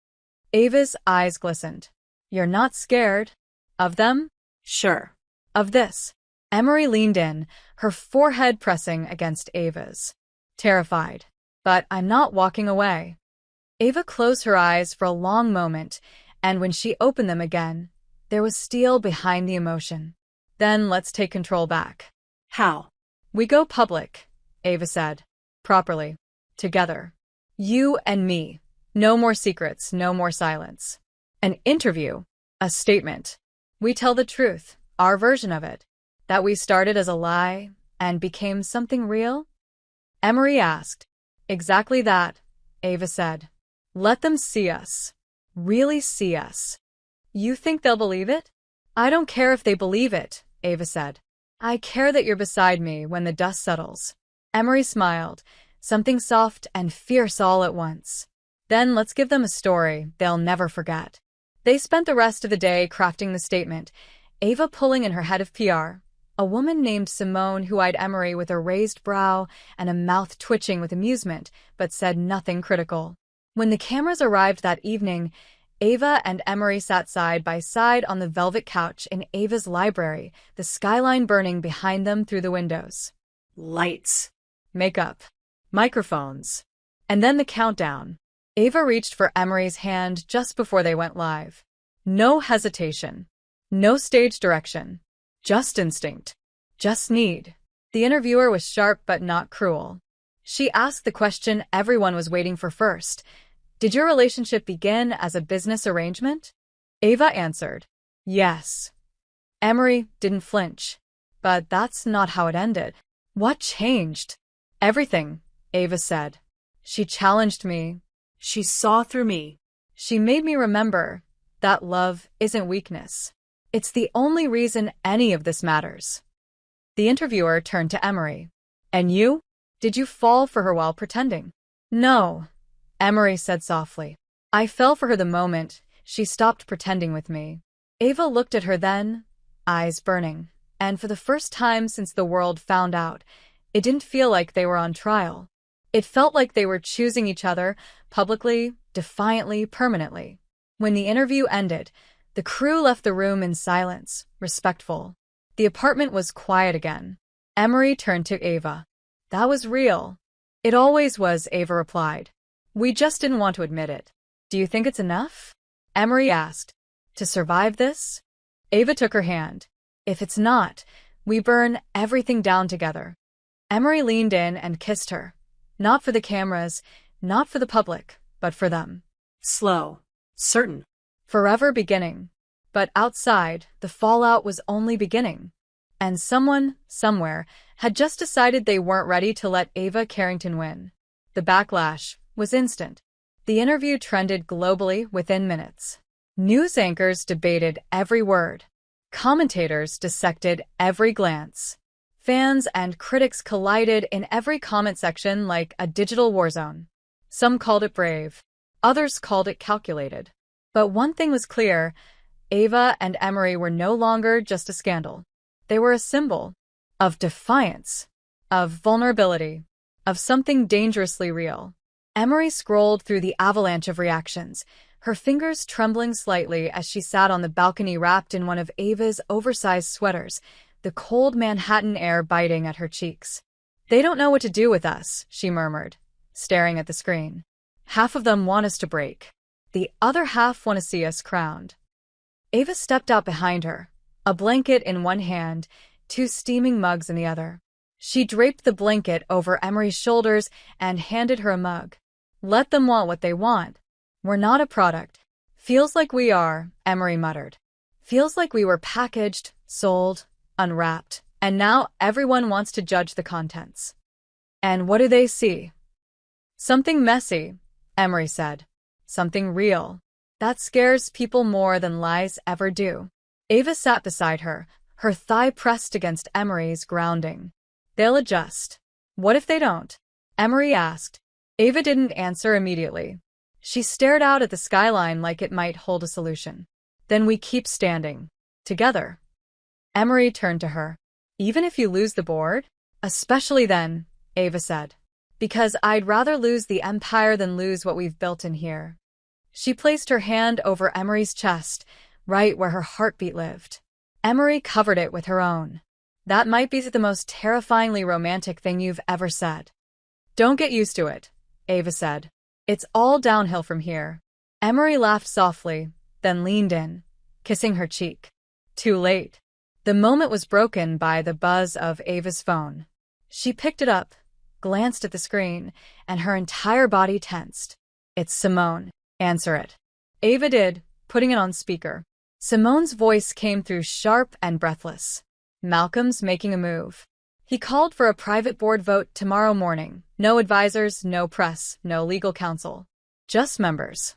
Ava's eyes glistened. "You're not scared? Of them?" "Sure." "Of this?" Emery leaned in, her forehead pressing against Ava's. "Terrified. But I'm not walking away." Ava closed her eyes for a long moment, and when she opened them again, there was steel behind the emotion. "Then let's take control back." "How?" "We go public," Ava said. "Properly. Together. You and me. No more secrets, no more silence. An interview. A statement. We tell the truth, our version of it. That we started as a lie and became something real?" Emery asked. "Exactly that," Ava said. "Let them see us. Really see us." "You think they'll believe it?" "I don't care if they believe it," Ava said. "I care that you're beside me when the dust settles." Emery smiled, something soft and fierce all at once. "Then let's give them a story they'll never forget." They spent the rest of the day crafting the statement, Ava pulling in her head of PR, a woman named Simone who eyed Emery with a raised brow and a mouth twitching with amusement, but said nothing critical. When the cameras arrived that evening, Ava and Emery sat side by side on the velvet couch in Ava's library, the skyline burning behind them through the windows. Lights. Makeup. Microphones. And then the countdown. Ava reached for Emery's hand just before they went live. No hesitation. No stage direction. Just instinct. Just need. The interviewer was sharp but not cruel. She asked the question everyone was waiting for first. Did your relationship begin as a business arrangement? Ava answered, yes. Emery didn't flinch. But that's not how it ended. What changed? Everything, Ava said. She challenged me. She saw through me. She made me remember that love isn't weakness. It's the only reason any of this matters. The interviewer turned to Emery. And you? Did you fall for her while pretending? No, Emery said softly. I fell for her the moment she stopped pretending with me. Ava looked at her then, eyes burning, and for the first time since the world found out, it didn't feel like they were on trial. It felt like they were choosing each other, publicly, defiantly, permanently. When the interview ended, the crew left the room in silence, respectful. The apartment was quiet again. Emery turned to Ava. That was real. It always was, Ava replied. We just didn't want to admit it. Do you think it's enough? Emery asked. To survive this? Ava took her hand. If it's not, we burn everything down together. Emery leaned in and kissed her. Not for the cameras, not for the public, but for them. Slow. Certain. Forever beginning. But outside, the fallout was only beginning. And someone, somewhere, had just decided they weren't ready to let Ava Carrington win. The backlash was instant. The interview trended globally within minutes. News anchors debated every word. Commentators dissected every glance. Fans and critics collided in every comment section like a digital war zone. Some called it brave. Others called it calculated. But one thing was clear. Ava and Emery were no longer just a scandal. They were a symbol of defiance, of vulnerability, of something dangerously real. Emery scrolled through the avalanche of reactions, her fingers trembling slightly as she sat on the balcony wrapped in one of Ava's oversized sweaters, the cold Manhattan air biting at her cheeks. They don't know what to do with us, she murmured, staring at the screen. Half of them want us to break. The other half want to see us crowned. Ava stepped out behind her, a blanket in one hand, 2 steaming mugs in the other. She draped the blanket over Emery's shoulders and handed her a mug. Let them want what they want. We're not a product. Feels like we are, Emery muttered. Feels like we were packaged, sold, unwrapped, and now everyone wants to judge the contents. And what do they see? Something messy, Emery said. Something real. That scares people more than lies ever do. Ava sat beside her, her thigh pressed against Emery's, grounding. They'll adjust. What if they don't? Emery asked. Ava didn't answer immediately. She stared out at the skyline like it might hold a solution. Then we keep standing. Together. Emery turned to her. Even if you lose the board? Especially then, Ava said. Because I'd rather lose the empire than lose what we've built in here. She placed her hand over Emery's chest, right where her heartbeat lived. Emery covered it with her own. That might be the most terrifyingly romantic thing you've ever said. Don't get used to it, Ava said. It's all downhill from here. Emery laughed softly, then leaned in, kissing her cheek. Too late. The moment was broken by the buzz of Ava's phone. She picked it up, glanced at the screen, and her entire body tensed. It's Simone. Answer it. Ava did, putting it on speaker. Simone's voice came through sharp and breathless. Malcolm's making a move. He called for a private board vote tomorrow morning. No advisors, no press, no legal counsel. Just members.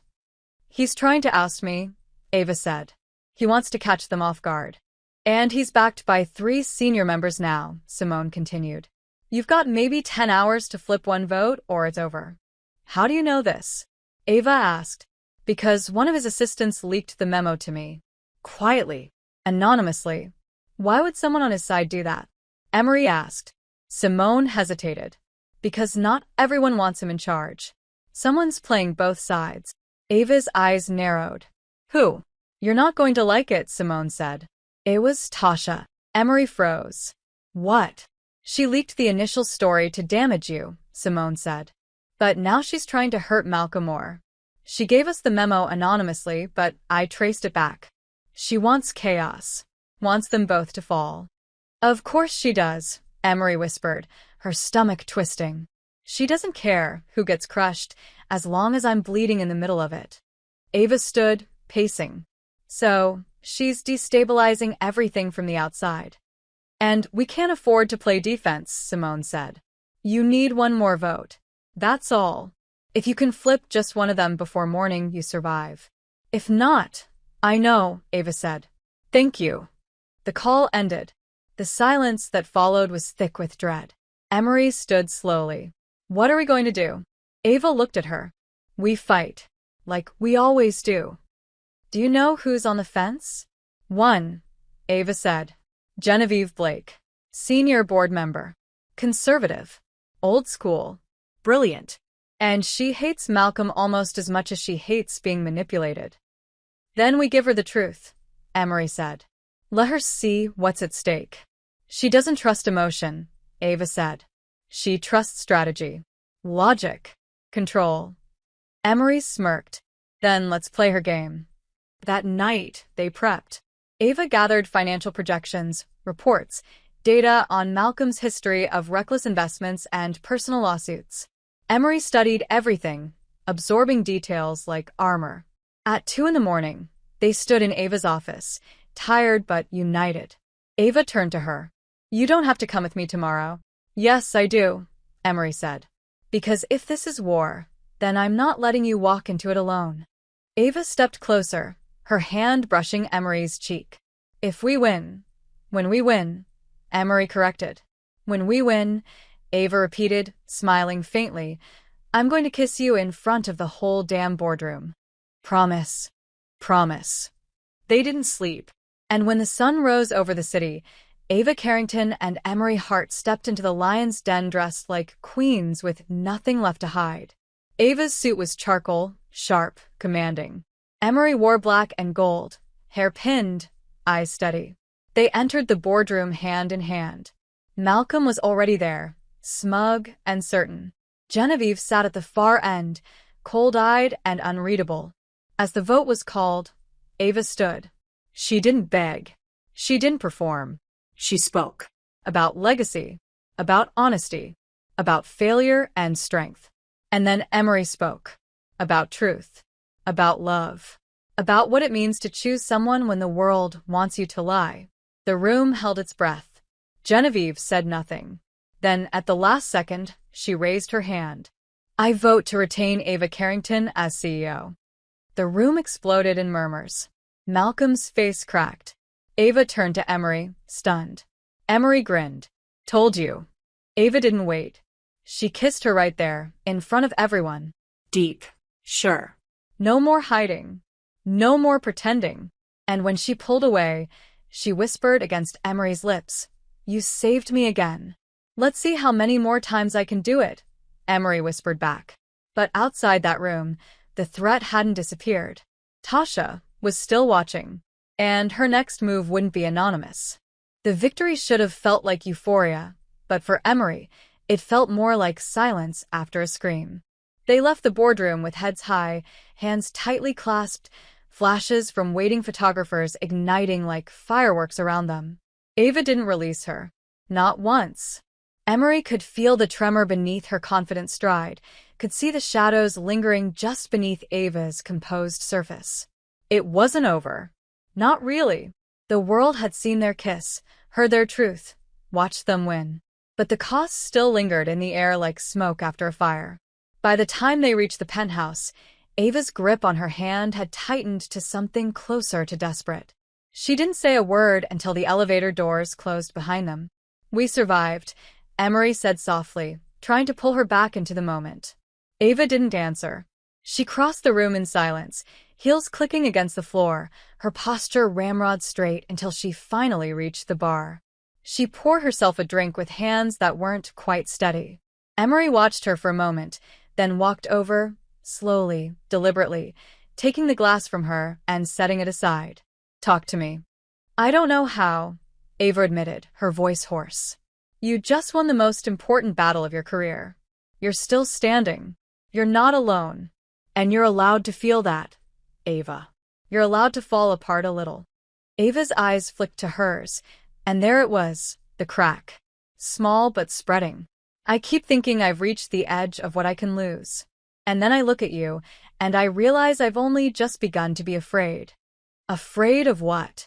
He's trying to oust me, Ava said. He wants to catch them off guard. And he's backed by 3 senior members now, Simone continued. You've got maybe 10 hours to flip one vote or it's over. How do you know this? Ava asked. Because one of his assistants leaked the memo to me. Quietly. Anonymously. Why would someone on his side do that? Emery asked. Simone hesitated. Because not everyone wants him in charge. Someone's playing both sides. Ava's eyes narrowed. Who? You're not going to like it, Simone said. It was Tasha. Emery froze. What? She leaked the initial story to damage you, Simone said. But now she's trying to hurt Malcolm more. She gave us the memo anonymously, but I traced it back. She wants chaos. Wants them both to fall. Of course she does, Emery whispered, her stomach twisting. She doesn't care who gets crushed, as long as I'm bleeding in the middle of it. Ava stood, pacing. So, she's destabilizing everything from the outside. And we can't afford to play defense, Simone said. You need one more vote. That's all. If you can flip just one of them before morning, you survive. If not, I know, Ava said. Thank you. The call ended. The silence that followed was thick with dread. Emery stood slowly. What are we going to do? Ava looked at her. We fight. Like we always do. Do you know who's on the fence? One, Ava said. Genevieve Blake. Senior board member. Conservative. Old school. Brilliant. And she hates Malcolm almost as much as she hates being manipulated. Then we give her the truth, Emery said. Let her see what's at stake. She doesn't trust emotion, Ava said. She trusts strategy. Logic. Control. Emery smirked. Then let's play her game. That night, they prepped. Ava gathered financial projections, reports, data on Malcolm's history of reckless investments and personal lawsuits. Emery studied everything, absorbing details like armor. At 2 a.m, they stood in Ava's office, tired but united. Ava turned to her. You don't have to come with me tomorrow. Yes, I do, Emery said. Because if this is war, then I'm not letting you walk into it alone. Ava stepped closer, her hand brushing Emery's cheek. If we win, when we win, Emery corrected. When we win, Ava repeated, smiling faintly, I'm going to kiss you in front of the whole damn boardroom. Promise. Promise. They didn't sleep. And when the sun rose over the city, Ava Carrington and Emery Hart stepped into the lion's den dressed like queens with nothing left to hide. Ava's suit was charcoal, sharp, commanding. Emery wore black and gold, hair pinned, eyes steady. They entered the boardroom hand in hand. Malcolm was already there, smug and certain. Genevieve sat at the far end, cold-eyed and unreadable. As the vote was called, Ava stood. She didn't beg. She didn't perform. She spoke. About legacy, about honesty, about failure and strength. And then Emery spoke. About truth, about love, about what it means to choose someone when the world wants you to lie. The room held its breath. Genevieve said nothing. Then, at the last second, she raised her hand. I vote to retain Ava Carrington as CEO. The room exploded in murmurs. Malcolm's face cracked. Ava turned to Emery, stunned. Emery grinned. Told you. Ava didn't wait. She kissed her right there, in front of everyone. Deep. Sure. No more hiding. No more pretending. And when she pulled away, she whispered against Emery's lips, You saved me again. Let's see how many more times I can do it, Emery whispered back. But outside that room, the threat hadn't disappeared. Tasha was still watching, and her next move wouldn't be anonymous. The victory should have felt like euphoria, but for Emery, it felt more like silence after a scream. They left the boardroom with heads high, hands tightly clasped, flashes from waiting photographers igniting like fireworks around them. Ava didn't release her. Not once. Emery could feel the tremor beneath her confident stride, could see the shadows lingering just beneath Ava's composed surface. It wasn't over. Not really. The world had seen their kiss, heard their truth, watched them win. But the cost still lingered in the air like smoke after a fire. By the time they reached the penthouse, Ava's grip on her hand had tightened to something closer to desperate. She didn't say a word until the elevator doors closed behind them. We survived, Emery said softly, trying to pull her back into the moment. Ava didn't answer. She crossed the room in silence, heels clicking against the floor, her posture ramrod straight until she finally reached the bar. She poured herself a drink with hands that weren't quite steady. Emery watched her for a moment, then walked over, slowly, deliberately, taking the glass from her and setting it aside. Talk to me. I don't know how, Ava admitted, her voice hoarse. You just won the most important battle of your career. You're still standing. You're not alone. And you're allowed to feel that, Ava. You're allowed to fall apart a little. Ava's eyes flicked to hers, and there it was, the crack. Small but spreading. I keep thinking I've reached the edge of what I can lose. And then I look at you, and I realize I've only just begun to be afraid. Afraid of what?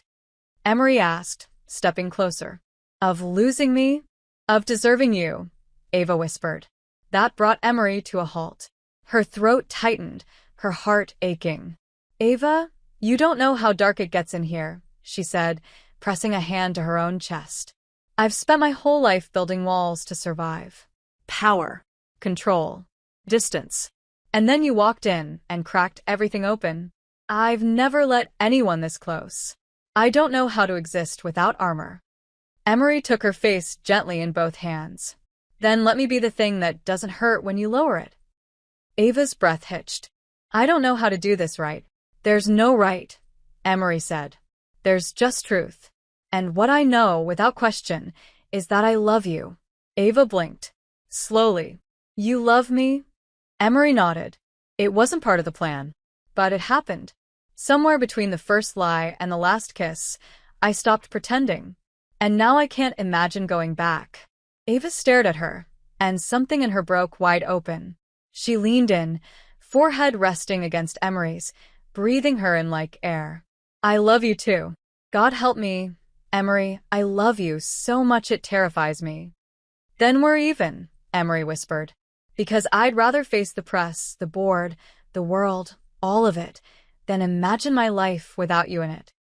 Emery asked, stepping closer. Of losing me? Of deserving you, Ava whispered. That brought Emery to a halt. Her throat tightened, her heart aching. Ava, you don't know how dark it gets in here, she said, pressing a hand to her own chest. I've spent my whole life building walls to survive. Power. Control. Distance. And then you walked in and cracked everything open. I've never let anyone this close. I don't know how to exist without armor. Emery took her face gently in both hands. Then let me be the thing that doesn't hurt when you lower it. Ava's breath hitched. I don't know how to do this right. There's no right, Emery said. There's just truth. And what I know, without question, is that I love you. Ava blinked. Slowly. You love me? Emery nodded. It wasn't part of the plan. But it happened. Somewhere between the first lie and the last kiss, I stopped pretending. And now I can't imagine going back. Ava stared at her, and something in her broke wide open. She leaned in, forehead resting against Emery's, breathing her in like air. I love you too. God help me, Emery, I love you so much it terrifies me. Then we're even, Emery whispered. Because I'd rather face the press, the board, the world, all of it, than imagine my life without you in it.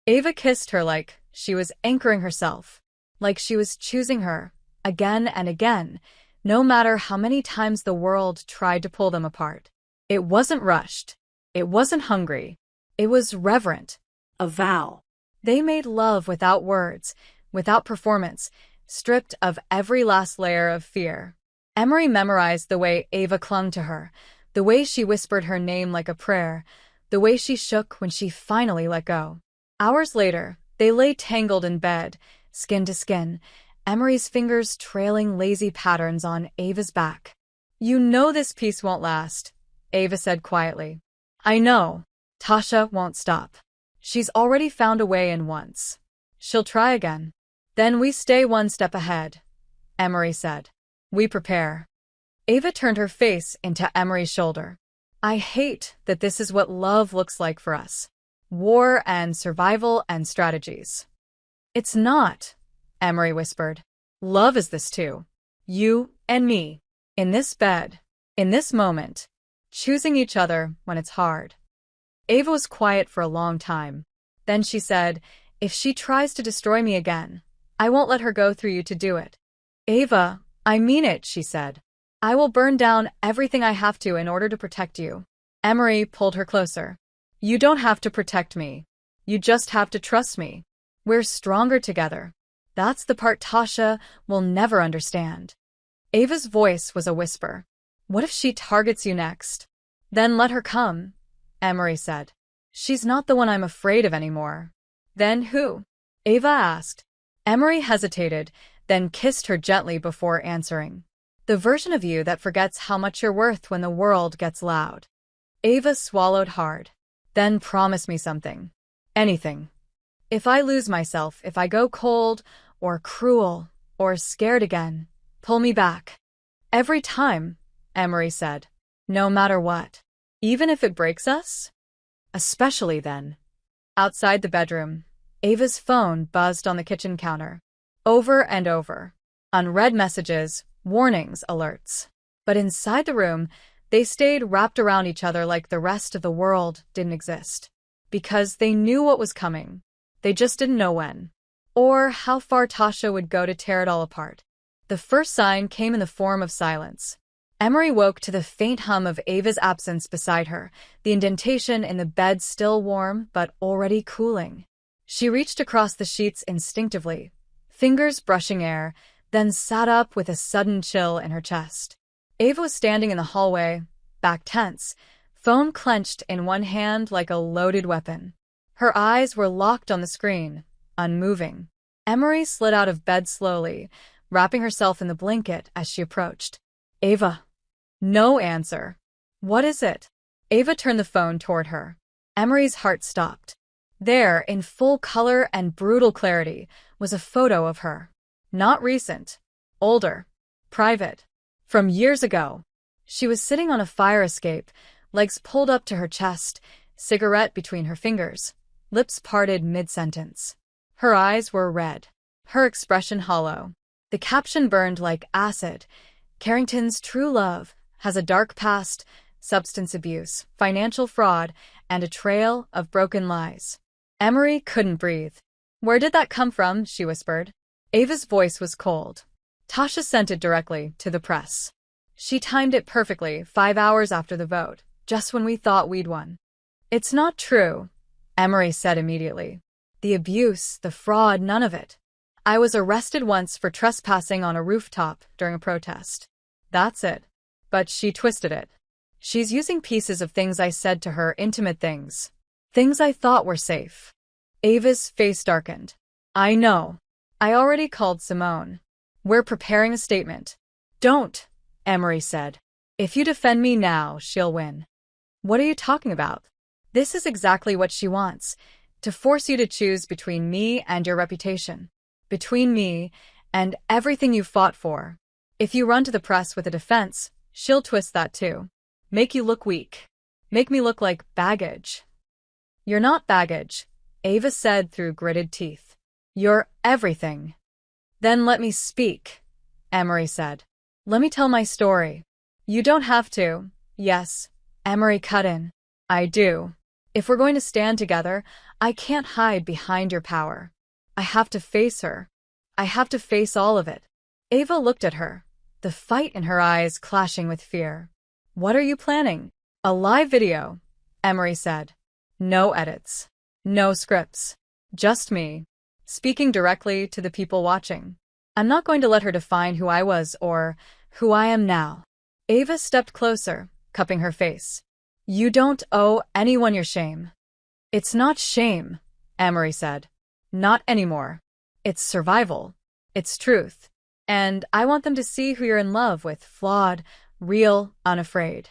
Ava kissed her like she was anchoring herself, like she was choosing her, again and again, no matter how many times the world tried to pull them apart. It wasn't rushed. It wasn't hungry. It was reverent. A vow. They made love without words, without performance, stripped of every last layer of fear. Emery memorized the way Ava clung to her, the way she whispered her name like a prayer, the way she shook when she finally let go. Hours later, they lay tangled in bed, skin to skin, Emery's fingers trailing lazy patterns on Ava's back. You know this peace won't last, Ava said quietly. I know. Tasha won't stop. She's already found a way in once. She'll try again. Then we stay one step ahead, Emery said. We prepare. Ava turned her face into Emery's shoulder. I hate that this is what love looks like for us. War and survival and strategies. It's not, Emery whispered. Love is this too. You and me. In this bed. In this moment. Choosing each other when it's hard. Ava was quiet for a long time. Then she said, if she tries to destroy me again, I won't let her go through you to do it. Ava, I mean it, she said. I will burn down everything I have to in order to protect you. Emery pulled her closer. You don't have to protect me. You just have to trust me. We're stronger together. That's the part Tasha will never understand. Ava's voice was a whisper. What if she targets you next? Then let her come, Emery said. She's not the one I'm afraid of anymore. Then who? Ava asked. Emery hesitated, then kissed her gently before answering. The version of you that forgets how much you're worth when the world gets loud. Ava swallowed hard. Then promise me something. Anything. If I lose myself, if I go cold, or cruel, or scared again, pull me back. Every time, Emery said. No matter what. Even if it breaks us? Especially then. Outside the bedroom, Ava's phone buzzed on the kitchen counter. Over and over. Unread messages, warnings, alerts. But inside the room, they stayed wrapped around each other like the rest of the world didn't exist. Because they knew what was coming. They just didn't know when. Or how far Tasha would go to tear it all apart. The first sign came in the form of silence. Emery woke to the faint hum of Ava's absence beside her, the indentation in the bed still warm but already cooling. She reached across the sheets instinctively, fingers brushing air, then sat up with a sudden chill in her chest. Ava was standing in the hallway, back tense, phone clenched in one hand like a loaded weapon. Her eyes were locked on the screen, unmoving. Emery slid out of bed slowly, wrapping herself in the blanket as she approached. Ava. No answer. What is it? Ava turned the phone toward her. Emery's heart stopped. There, in full color and brutal clarity, was a photo of her. Not recent. Older. Private. From years ago. She was sitting on a fire escape, legs pulled up to her chest, cigarette between her fingers, lips parted mid-sentence. Her eyes were red. Her expression hollow. The caption burned like acid. Carrington's true love has a dark past, substance abuse, financial fraud, and a trail of broken lies. Emery couldn't breathe. Where did that come from? She whispered. Ava's voice was cold. Tasha sent it directly to the press. She timed it perfectly 5 hours after the vote, just when we thought we'd won. It's not true, Emery said immediately. The abuse, the fraud, none of it. I was arrested once for trespassing on a rooftop during a protest. That's it. But she twisted it. She's using pieces of things I said to her, intimate things. Things I thought were safe. Ava's face darkened. I know. I already called Simone. We're preparing a statement. Don't, Emery said. If you defend me now, she'll win. What are you talking about? This is exactly what she wants. To force you to choose between me and your reputation. Between me and everything you fought for. If you run to the press with a defense, she'll twist that too. Make you look weak. Make me look like baggage. You're not baggage, Ava said through gritted teeth. You're everything. Then let me speak, Emery said. Let me tell my story. You don't have to. Yes, Emery cut in. I do. If we're going to stand together, I can't hide behind your power. I have to face her. I have to face all of it. Ava looked at her, the fight in her eyes clashing with fear. What are you planning? A live video, Emery said. No edits. No scripts. Just me. Speaking directly to the people watching. I'm not going to let her define who I was or who I am now. Ava stepped closer, cupping her face. You don't owe anyone your shame. It's not shame, Emery said. Not anymore. It's survival. It's truth. And I want them to see who you're in love with, flawed, real, unafraid.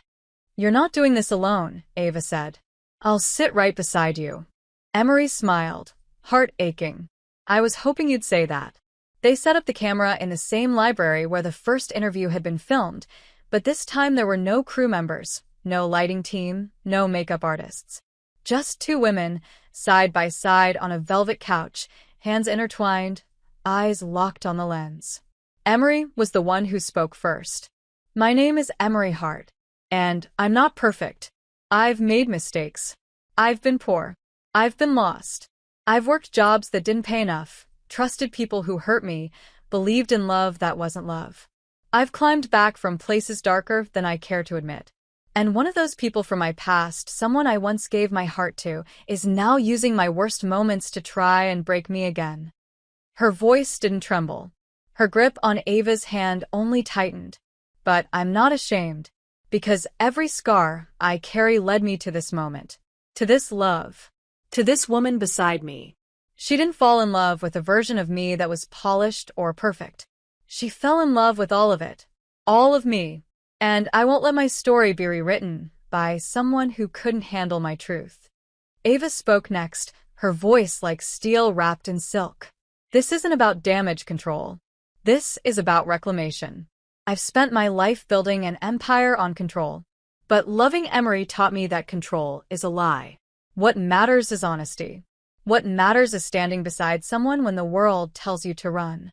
You're not doing this alone, Ava said. I'll sit right beside you. Emery smiled, heart aching. I was hoping you'd say that. They set up the camera in the same library where the first interview had been filmed, but this time there were no crew members, no lighting team, no makeup artists. Just two women, side by side on a velvet couch, hands intertwined, eyes locked on the lens. Emery was the one who spoke first. My name is Emery Hart, and I'm not perfect. I've made mistakes. I've been poor. I've been lost. I've worked jobs that didn't pay enough, trusted people who hurt me, believed in love that wasn't love. I've climbed back from places darker than I care to admit. And one of those people from my past, someone I once gave my heart to, is now using my worst moments to try and break me again. Her voice didn't tremble. Her grip on Ava's hand only tightened. But I'm not ashamed, because every scar I carry led me to this moment, to this love, to this woman beside me. She didn't fall in love with a version of me that was polished or perfect. She fell in love with all of it, all of me. And I won't let my story be rewritten by someone who couldn't handle my truth. Ava spoke next, her voice like steel wrapped in silk. This isn't about damage control. This is about reclamation. I've spent my life building an empire on control. But loving Emery taught me that control is a lie. What matters is honesty. What matters is standing beside someone when the world tells you to run.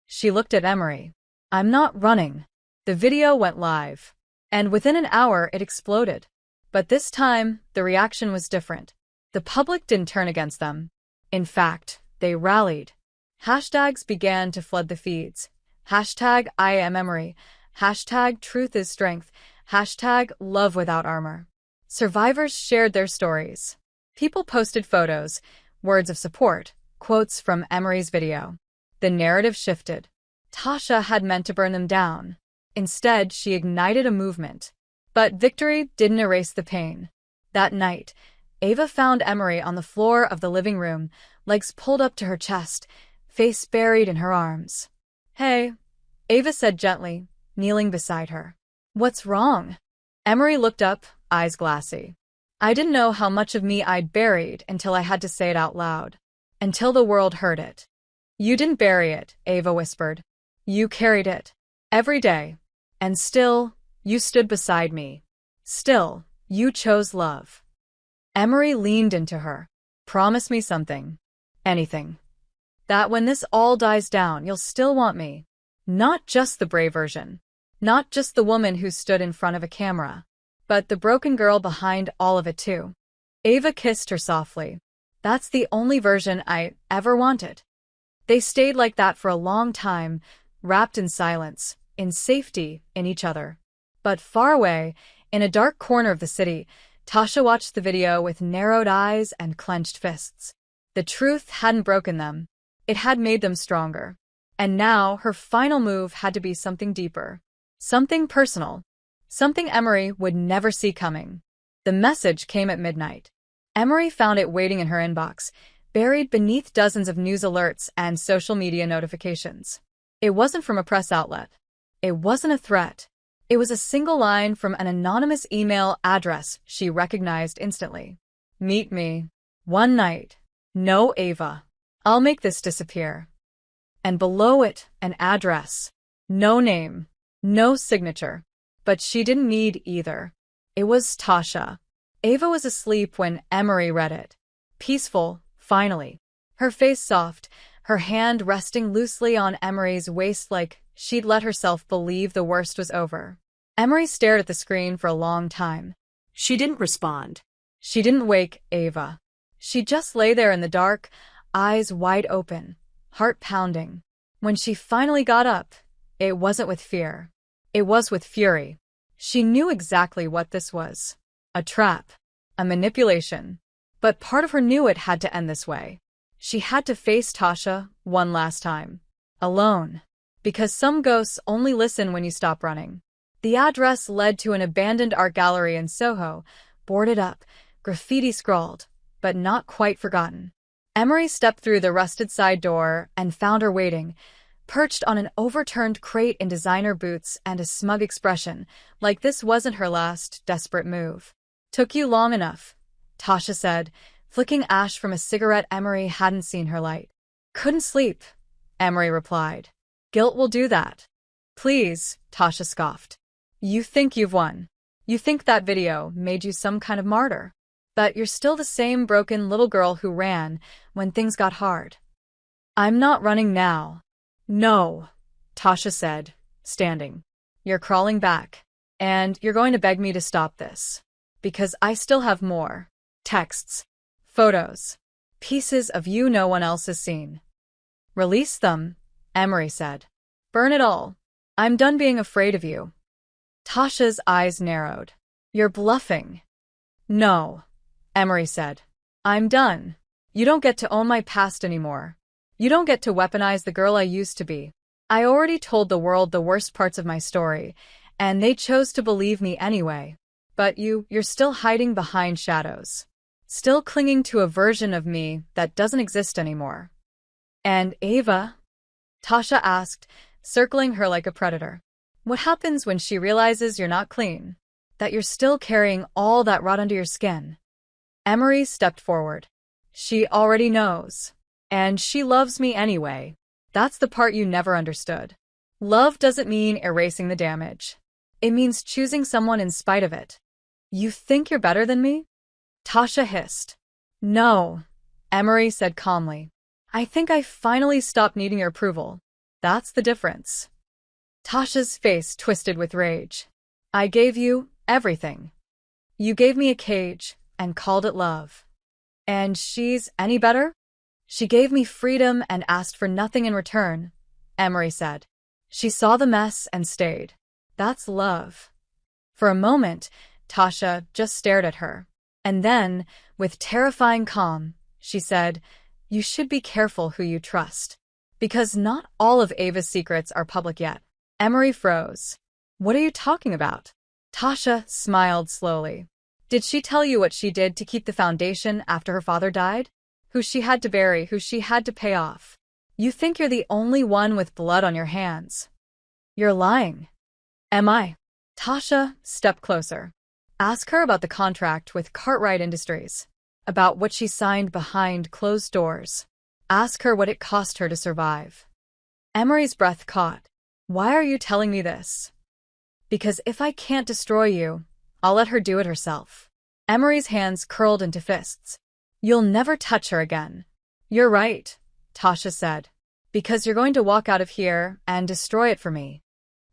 She looked at Emery. I'm not running. The video went live, and within an hour it exploded. But this time, the reaction was different. The public didn't turn against them. In fact, they rallied. Hashtags began to flood the feeds. Hashtag I am Emery. Hashtag truth is strength. Hashtag love without armor. Survivors shared their stories. People posted photos, words of support, quotes from Emery's video. The narrative shifted. Tasha had meant to burn them down. Instead, she ignited a movement. But victory didn't erase the pain. That night, Ava found Emery on the floor of the living room, legs pulled up to her chest, face buried in her arms. "Hey," Ava said gently, kneeling beside her. "What's wrong?" Emery looked up, eyes glassy. "I didn't know how much of me I'd buried until I had to say it out loud. Until the world heard it." "You didn't bury it," Ava whispered. "You carried it. Every day. And still, you stood beside me. Still, you chose love." Emery leaned into her. "Promise me something. Anything. That when this all dies down, you'll still want me. Not just the brave version. Not just the woman who stood in front of a camera. But the broken girl behind all of it too." Ava kissed her softly. "That's the only version I ever wanted." They stayed like that for a long time, wrapped in silence, in safety, in each other. But far away, in a dark corner of the city, Tasha watched the video with narrowed eyes and clenched fists. The truth hadn't broken them. It had made them stronger. And now her final move had to be something deeper. Something personal. Something Emery would never see coming. The message came at midnight. Emery found it waiting in her inbox, buried beneath dozens of news alerts and social media notifications. It wasn't from a press outlet. It wasn't a threat. It was a single line from an anonymous email address she recognized instantly. "Meet me. One night. No Ava. I'll make this disappear." And below it, an address. No name. No signature. But she didn't need either. It was Tasha. Ava was asleep when Emery read it. Peaceful, finally. Her face soft, her hand resting loosely on Emery's waist like she'd let herself believe the worst was over. Emery stared at the screen for a long time. She didn't respond. She didn't wake Ava. She just lay there in the dark, eyes wide open, heart pounding. When she finally got up, it wasn't with fear. It was with fury. She knew exactly what this was. A trap. A manipulation. But part of her knew it had to end this way. She had to face Tasha one last time. Alone. Because some ghosts only listen when you stop running. The address led to an abandoned art gallery in Soho, boarded up, graffiti scrawled, but not quite forgotten. Emery stepped through the rusted side door and found her waiting, perched on an overturned crate in designer boots and a smug expression, like this wasn't her last desperate move. "Took you long enough," Tasha said, flicking ash from a cigarette Emery hadn't seen her light. "Couldn't sleep," Emery replied. "Guilt will do that." "Please," Tasha scoffed. "You think you've won. You think that video made you some kind of martyr. But you're still the same broken little girl who ran when things got hard." "I'm not running now." "No," Tasha said, standing. "You're crawling back. And you're going to beg me to stop this. Because I still have more. Texts. Photos. Pieces of you no one else has seen." "Release them," Emery said. "Burn it all. I'm done being afraid of you." Tasha's eyes narrowed. "You're bluffing." "No," Emery said. "I'm done. You don't get to own my past anymore. You don't get to weaponize the girl I used to be. I already told the world the worst parts of my story, and they chose to believe me anyway. But you're still hiding behind shadows. Still clinging to a version of me that doesn't exist anymore." "And Ava?" Tasha asked, circling her like a predator. "What happens when she realizes you're not clean? That you're still carrying all that rot under your skin?" Emery stepped forward. "She already knows. And she loves me anyway. That's the part you never understood. Love doesn't mean erasing the damage. It means choosing someone in spite of it." "You think you're better than me?" Tasha hissed. "No," Emery said calmly. "I think I finally stopped needing your approval. That's the difference." Tasha's face twisted with rage. "I gave you everything. You gave me a cage and called it love. And she's any better? She gave me freedom and asked for nothing in return," Emery said. "She saw the mess and stayed. That's love." For a moment, Tasha just stared at her. And then, with terrifying calm, she said, "You should be careful who you trust. Because not all of Ava's secrets are public yet." Emery froze. "What are you talking about?" Tasha smiled slowly. Did she tell you what she did to keep the foundation after her father died? Who she had to bury, who she had to pay off? You think you're the only one with blood on your hands. You're lying. Am I? Tasha stepped closer. Ask her about the contract with Cartwright Industries, about what she signed behind closed doors. Ask her what it cost her to survive. Emery's breath caught. Why are you telling me this? Because if I can't destroy you, I'll let her do it herself. Emery's hands curled into fists. You'll never touch her again. You're right, Tasha said. Because you're going to walk out of here and destroy it for me.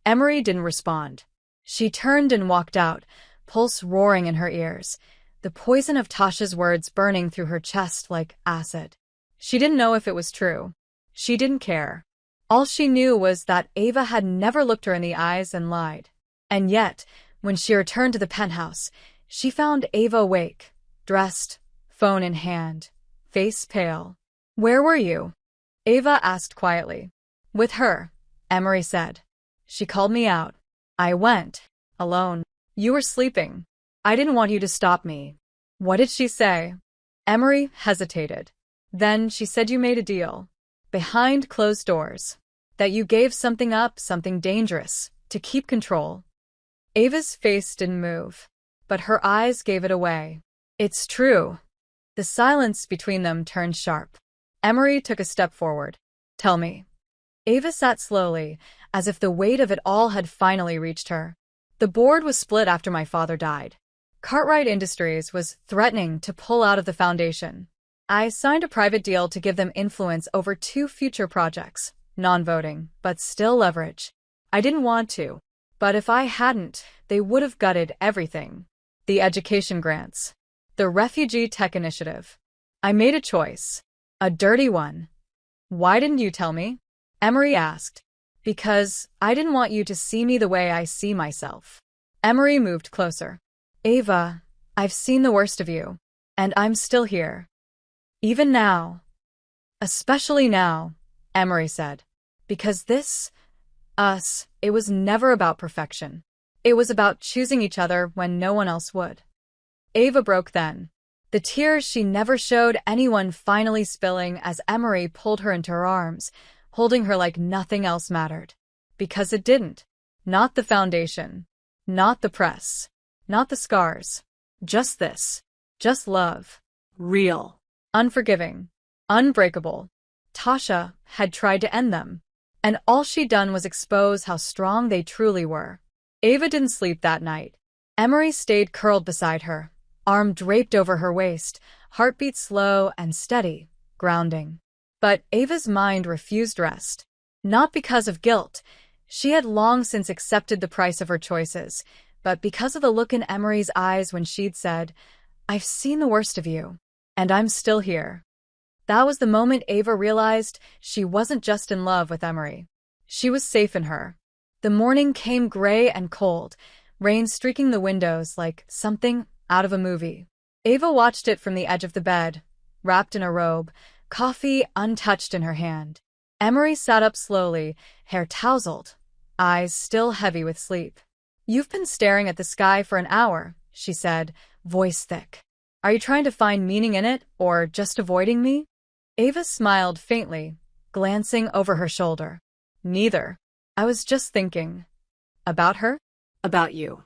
Emery didn't respond. She turned and walked out, pulse roaring in her ears, the poison of Tasha's words burning through her chest like acid. She didn't know if it was true. She didn't care. All she knew was that Ava had never looked her in the eyes and lied. And yet, when she returned to the penthouse, she found Ava awake, dressed, phone in hand, face pale. Where were you? Ava asked quietly. With her, Emery said. She called me out. I went. Alone. You were sleeping. I didn't want you to stop me. What did she say? Emery hesitated. Then she said you made a deal. Behind closed doors. That you gave something up, something dangerous, to keep control. Ava's face didn't move, but her eyes gave it away. It's true. The silence between them turned sharp. Emery took a step forward. Tell me. Ava sat slowly, as if the weight of it all had finally reached her. The board was split after my father died. Cartwright Industries was threatening to pull out of the foundation. I signed a private deal to give them influence over 2 future projects, non-voting, but still leverage. I didn't want to, but if I hadn't, they would have gutted everything. The education grants. The Refugee Tech Initiative. I made a choice. A dirty one. Why didn't you tell me? Emery asked. Because I didn't want you to see me the way I see myself. Emery moved closer. Ava, I've seen the worst of you, and I'm still here. Even now. Especially now, Emery said. Because it was never about perfection. It was about choosing each other when no one else would. Ava broke then. The tears she never showed anyone finally spilling as Emery pulled her into her arms, holding her like nothing else mattered. Because it didn't. Not the foundation. Not the press. Not the scars. Just this. Just love. Real. Unforgiving. Unbreakable. Tasha had tried to end them. And all she'd done was expose how strong they truly were. Ava didn't sleep that night. Emery stayed curled beside her, arm draped over her waist, heartbeat slow and steady, grounding. But Ava's mind refused rest. Not because of guilt. She had long since accepted the price of her choices, but because of the look in Emery's eyes when she'd said, I've seen the worst of you, and I'm still here. That was the moment Ava realized she wasn't just in love with Emery. She was safe in her. The morning came gray and cold, rain streaking the windows like something out of a movie. Ava watched it from the edge of the bed, wrapped in a robe, coffee untouched in her hand. Emery sat up slowly, hair tousled, eyes still heavy with sleep. You've been staring at the sky for an hour, she said, voice thick. Are you trying to find meaning in it, or just avoiding me? Ava smiled faintly, glancing over her shoulder. Neither. I was just thinking. About her? About you.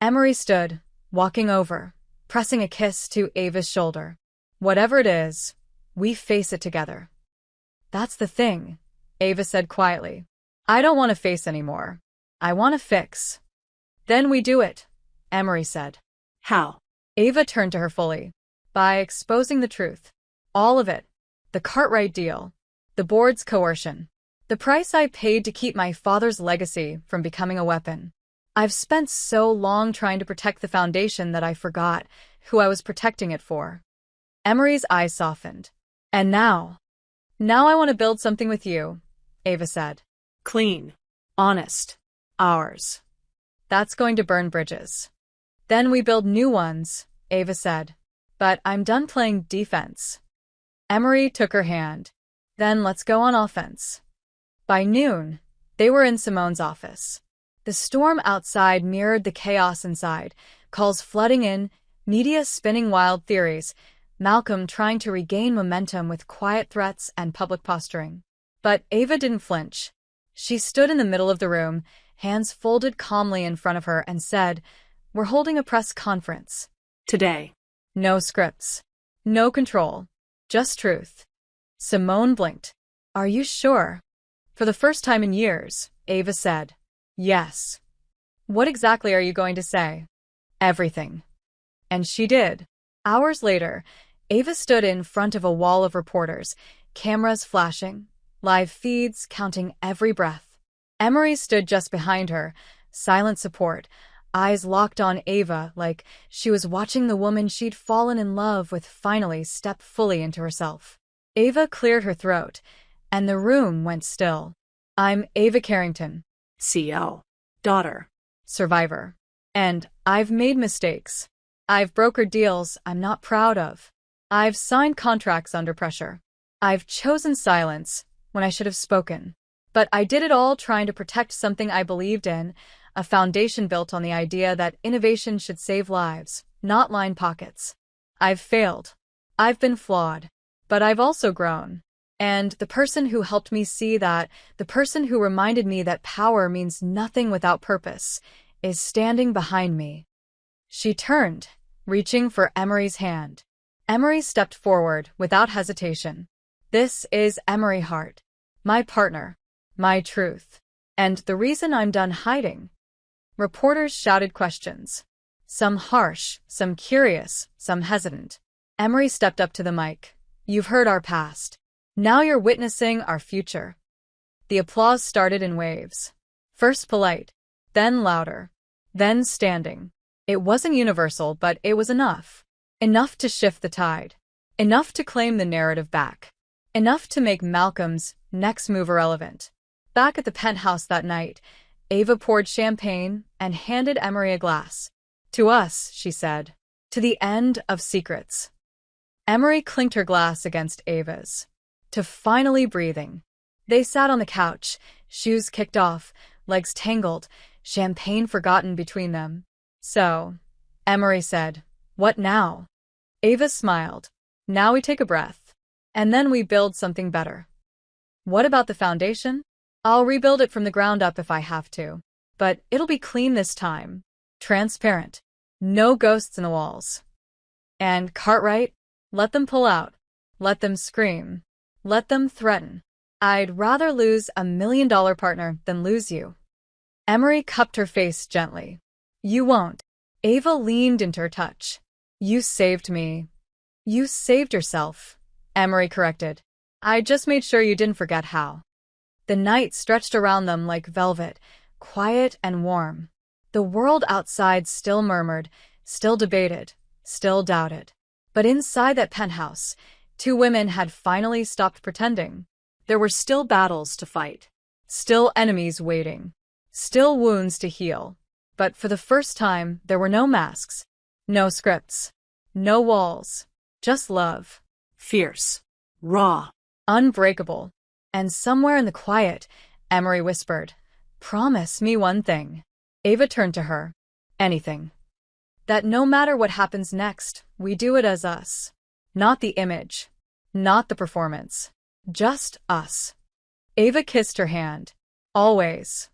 Emery stood, walking over, pressing a kiss to Ava's shoulder. Whatever it is, we face it together. That's the thing, Ava said quietly. I don't want to face anymore. I want to fix. Then we do it, Emery said. How? Ava turned to her fully. By exposing the truth. All of it. The Cartwright deal. The board's coercion. The price I paid to keep my father's legacy from becoming a weapon. I've spent so long trying to protect the foundation that I forgot who I was protecting it for. Emery's eyes softened. And now I want to build something with you, Ava said. Clean. Honest. Ours. That's going to burn bridges. Then we build new ones, Ava said. But I'm done playing defense. Emery took her hand. Then let's go on offense. By noon, they were in Simone's office. The The storm outside mirrored the chaos inside, calls flooding in, media spinning wild theories, Malcolm trying to regain momentum with quiet threats and public posturing. But Ava didn't flinch. She stood in the middle of the room, hands folded calmly in front of her, and said, "We're holding a press conference. Today. No scripts. No control. Just truth." Simone blinked. "Are you sure?" For the first time in years, Ava said, "Yes." "What exactly are you going to say?" "Everything." And she did. Hours later, Ava stood in front of a wall of reporters, cameras flashing, live feeds counting every breath. Emery stood just behind her, silent support, eyes locked on Ava like she was watching the woman she'd fallen in love with finally step fully into herself. Ava cleared her throat, and the room went still. "I'm Ava Carrington, CO. Daughter. survivor. And I've made mistakes. I've brokered deals I'm not proud of. I've signed contracts under pressure. I've chosen silence when I should have spoken. But I did it all trying to protect something I believed in, a foundation built on the idea that innovation should save lives, not line pockets. I've failed. I've been flawed. But I've also grown. And the person who helped me see that, the person who reminded me that power means nothing without purpose, is standing behind me." She turned, reaching for Emery's hand. Emery stepped forward without hesitation. "This is Emery Hart, my partner, my truth. And the reason I'm done hiding." Reporters shouted questions. Some harsh, some curious, some hesitant. Emery stepped up to the mic. "You've heard our past. Now you're witnessing our future." The applause started in waves. First polite, then louder, then standing. It wasn't universal, but it was enough. Enough to shift the tide. Enough to claim the narrative back. Enough to make Malcolm's next move irrelevant. Back at the penthouse that night, Ava poured champagne and handed Emery a glass. "To us," she said. "To the end of secrets." Emery clinked her glass against Ava's. "To finally breathing." They sat on the couch, shoes kicked off, legs tangled, champagne forgotten between them. "So," Emery said, "what now?" Ava smiled. "Now we take a breath. And then we build something better." "What about the foundation?" "I'll rebuild it from the ground up if I have to. But it'll be clean this time. Transparent. No ghosts in the walls." "And Cartwright? Let them pull out. Let them scream. Let them threaten. I'd rather lose $1 million partner than lose you." Emery cupped her face gently. "You won't." Ava leaned into her touch. "You saved me." "You saved yourself," Emery corrected. "I just made sure you didn't forget how." The night stretched around them like velvet, quiet and warm. The world outside still murmured, still debated, still doubted. But inside that penthouse, two women had finally stopped pretending. There were still battles to fight, still enemies waiting, still wounds to heal. But for the first time, there were no masks, no scripts, no walls, just love. Fierce. Raw. Unbreakable. And somewhere in the quiet, Emery whispered, "Promise me one thing." Ava turned to her. "Anything." "That no matter what happens next, we do it as us. Not the image. Not the performance. Just us." Ava kissed her hand. "Always."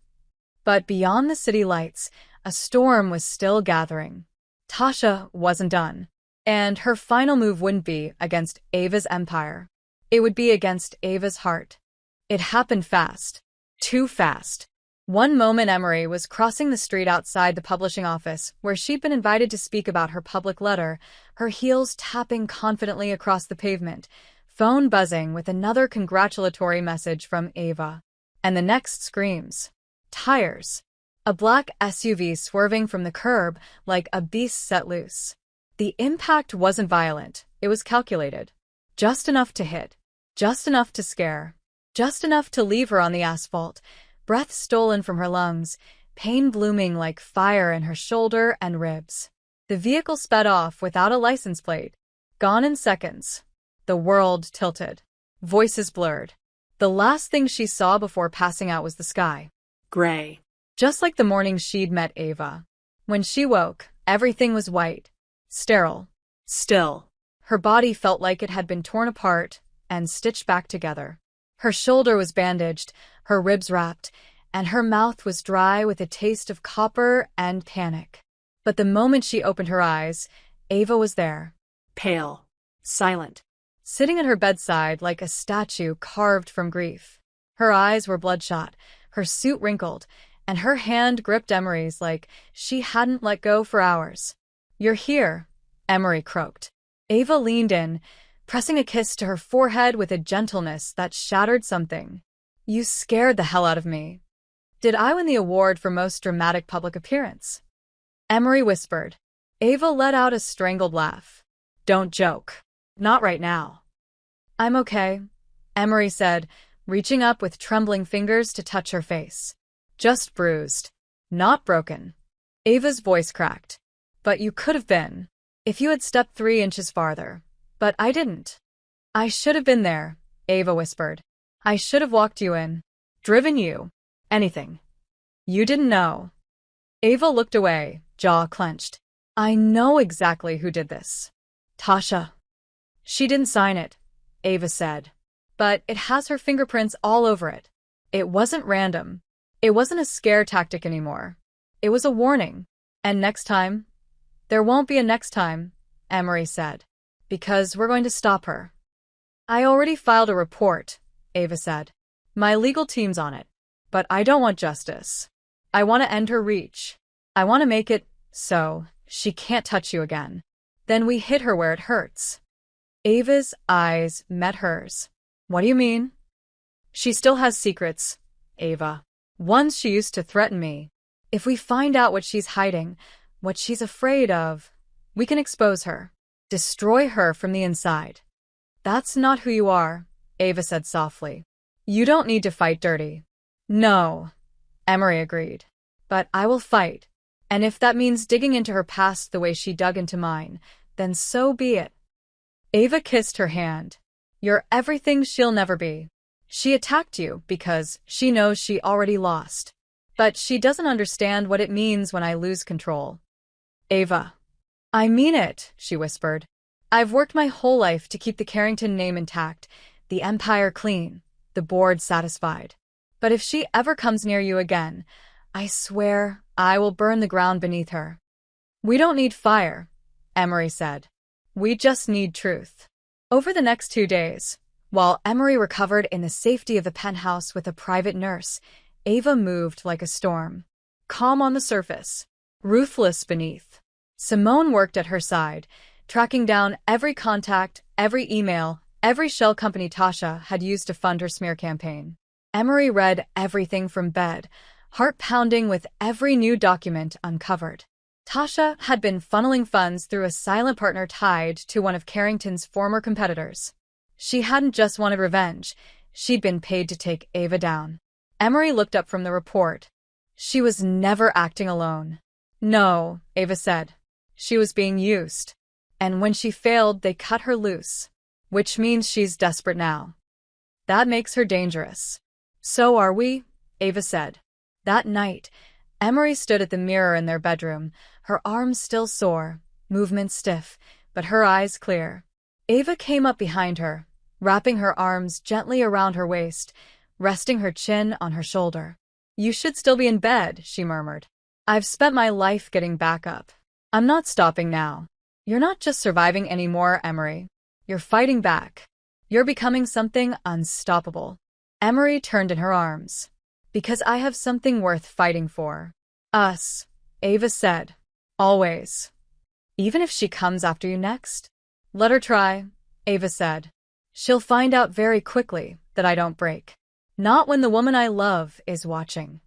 But beyond the city lights, a storm was still gathering. Tasha wasn't done. And her final move wouldn't be against Ava's empire. It would be against Ava's heart. It happened fast. Too fast. One moment Emery was crossing the street outside the publishing office where she'd been invited to speak about her public letter, her heels tapping confidently across the pavement, phone buzzing with another congratulatory message from Ava. And the next screams. Tires. A black SUV swerving from the curb like a beast set loose. The impact wasn't violent, it was calculated. Just enough to hit. Just enough to scare. Just enough to leave her on the asphalt, breath stolen from her lungs, pain blooming like fire in her shoulder and ribs. The vehicle sped off without a license plate. Gone in seconds. The world tilted. Voices blurred. The last thing she saw before passing out was the sky. Gray. just like the morning she'd met Ava. When she woke, everything was white, sterile. Still. Her body felt like it had been torn apart and stitched back together. Her shoulder was bandaged, her ribs wrapped, and her mouth was dry with a taste of copper and panic. But the moment she opened her eyes, Ava was there. Pale. Silent. Sitting at her bedside like a statue carved from grief. Her eyes were bloodshot, her suit wrinkled, and her hand gripped Emery's like she hadn't let go for hours. "You're here," Emery croaked. Ava leaned in, pressing a kiss to her forehead with a gentleness that shattered something. "You scared the hell out of me." "Did I win the award for most dramatic public appearance?" Emery whispered. Ava let out a strangled laugh. "Don't joke. Not right now." "I'm okay," Emery said, reaching up with trembling fingers to touch her face. "Just bruised. Not broken." Ava's voice cracked. "But you could have been. If you had stepped 3 inches farther. But I didn't." "I should have been there," Ava whispered. "I should have walked you in. Driven you. Anything. You didn't know." Ava looked away, jaw clenched. "I know exactly who did this. Tasha." "She didn't sign it," Ava said. "But it has her fingerprints all over it. It wasn't random. It wasn't a scare tactic anymore. It was a warning. And next time?" "There won't be a next time," Emery said. "Because we're going to stop her." "I already filed a report," Ava said. "My legal team's on it. But I don't want justice. I want to end her reach. I want to make it so she can't touch you again. Then we hit her where it hurts." Ava's eyes met hers. "What do you mean?" "She still has secrets, Ava. Ones she used to threaten me. If we find out what she's hiding, what she's afraid of, we can expose her. Destroy her from the inside." "That's not who you are," Ava said softly. "You don't need to fight dirty." "No," Emery agreed. "But I will fight. And if that means digging into her past the way she dug into mine, then so be it." Ava kissed her hand. "You're everything she'll never be. She attacked you because she knows she already lost. But she doesn't understand what it means when I lose control." "Ava." "I mean it," she whispered. "I've worked my whole life to keep the Carrington name intact, the empire clean, the board satisfied. But if she ever comes near you again, I swear I will burn the ground beneath her." "We don't need fire," Emery said. "We just need truth." Over the next 2 days, while Emery recovered in the safety of the penthouse with a private nurse, Ava moved like a storm. Calm on the surface, ruthless beneath. Simone worked at her side, tracking down every contact, every email, every shell company Tasha had used to fund her smear campaign. Emery read everything from bed, heart pounding with every new document uncovered. Tasha had been funneling funds through a silent partner tied to one of Carrington's former competitors. She hadn't just wanted revenge, she'd been paid to take Ava down. Emery looked up from the report. She was never acting alone. "No," Ava said. "She was being used. And when she failed, they cut her loose. Which means she's desperate now. That makes her dangerous." "So are we," Ava said. That night, Emery stood at the mirror in their bedroom, her arms still sore, movements stiff, but her eyes clear. Ava came up behind her, wrapping her arms gently around her waist, resting her chin on her shoulder. "You should still be in bed," she murmured. "I've spent my life getting back up. I'm not stopping now." "You're not just surviving anymore, Emery. You're fighting back. You're becoming something unstoppable." Emery turned in her arms. "Because I have something worth fighting for. Us," Ava said. "Always. Even if she comes after you next?" "Let her try," Ava said. "She'll find out very quickly that I don't break. Not when the woman I love is watching."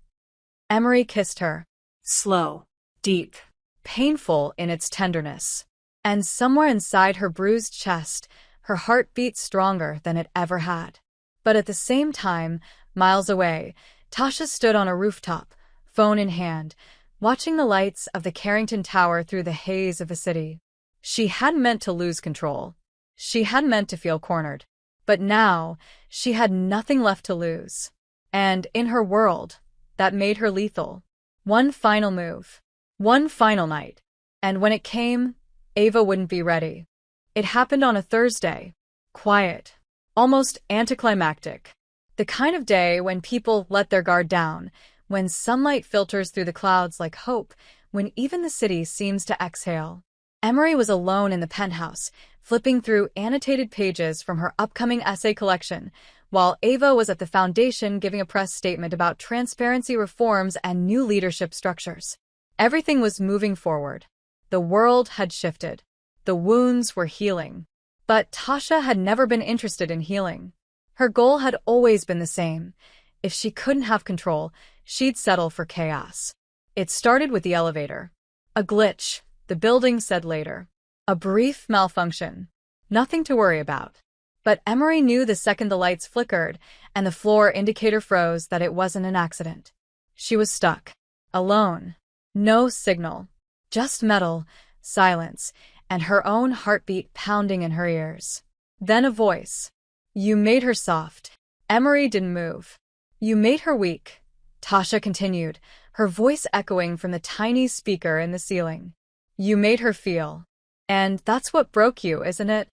Emery kissed her. Slow. Deep. Painful in its tenderness. And somewhere inside her bruised chest, her heart beat stronger than it ever had. But at the same time, miles away, Tasha stood on a rooftop, phone in hand, watching the lights of the Carrington Tower through the haze of the city. She hadn't meant to lose control. She hadn't meant to feel cornered. But now, she had nothing left to lose. And in her world, that made her lethal. One final move. One final night. And when it came, Ava wouldn't be ready. It happened on a Thursday. Quiet. Almost anticlimactic. The kind of day when people let their guard down, when sunlight filters through the clouds like hope, when even the city seems to exhale. Emery was alone in the penthouse, flipping through annotated pages from her upcoming essay collection, while Ava was at the foundation giving a press statement about transparency reforms and new leadership structures. Everything was moving forward. The world had shifted. The wounds were healing. But Tasha had never been interested in healing. Her goal had always been the same. If she couldn't have control, she'd settle for chaos. It started with the elevator. A glitch, the building said later. A brief malfunction. Nothing to worry about. But Emery knew the second the lights flickered and the floor indicator froze that it wasn't an accident. She was stuck. Alone. No signal. Just metal, silence, and her own heartbeat pounding in her ears. Then a voice. You made her soft. Emery didn't move. You made her weak. Tasha continued, her voice echoing from the tiny speaker in the ceiling. You made her feel. And that's what broke you, isn't it?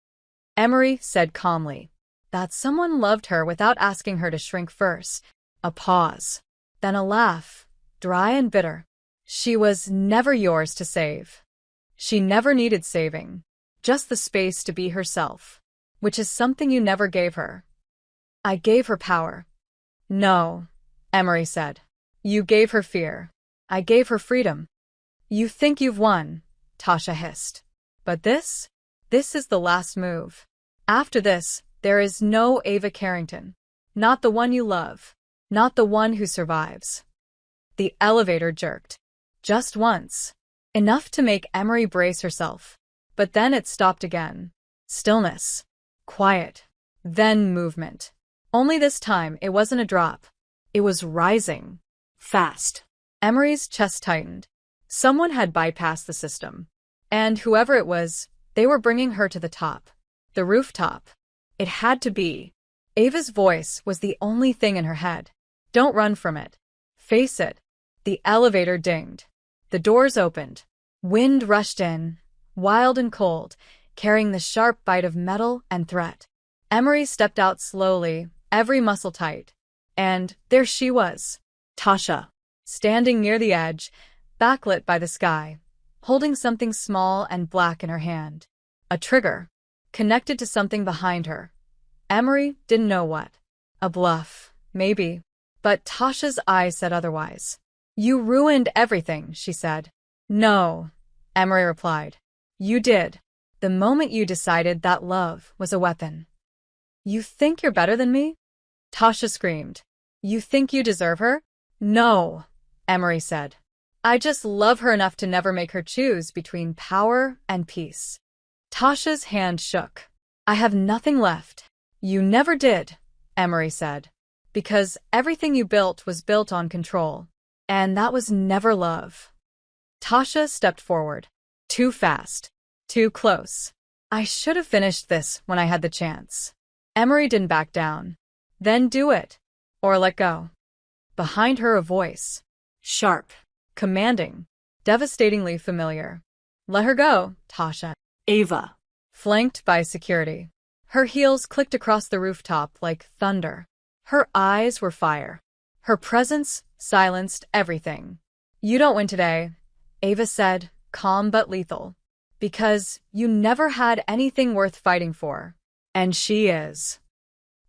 Emery said calmly. That someone loved her without asking her to shrink first. A pause. Then a laugh, dry and bitter. She was never yours to save. She never needed saving. Just the space to be herself. Which is something you never gave her. I gave her power. No, Emery said. You gave her fear. I gave her freedom. You think you've won, Tasha hissed. But this is the last move. After this, there is no Ava Carrington. Not the one you love. Not the one who survives. The elevator jerked. Just once. Enough to make Emery brace herself. But then it stopped again. Stillness. Quiet. Then movement. Only this time it wasn't a drop. It was rising. Fast. Emery's chest tightened. Someone had bypassed the system. And whoever it was, they were bringing her to the top. The rooftop. It had to be. Ava's voice was the only thing in her head. Don't run from it. Face it. The elevator dinged. The doors opened. Wind rushed in, wild and cold, carrying the sharp bite of metal and threat. Emery stepped out slowly, every muscle tight. And there she was. Tasha. Standing near the edge, backlit by the sky, holding something small and black in her hand. A trigger. Connected to something behind her. Emery didn't know what. A bluff, maybe. But Tasha's eyes said otherwise. You ruined everything, she said. No, Emery replied. You did. The moment you decided that love was a weapon. You think you're better than me? Tasha screamed. You think you deserve her? No, Emery said. I just love her enough to never make her choose between power and peace. Tasha's hand shook. I have nothing left. You never did, Emery said. Because everything you built was built on control. And that was never love. Tasha stepped forward. Too fast. Too close. I should have finished this when I had the chance. Emery didn't back down. Then do it. Or let go. Behind her a voice. Sharp. Commanding. Devastatingly familiar. Let her go, Tasha. Ava. Flanked by security. Her heels clicked across the rooftop like thunder. Her eyes were fire. Her presence silenced everything. You don't win today, Ava said, calm but lethal. Because you never had anything worth fighting for. And she is.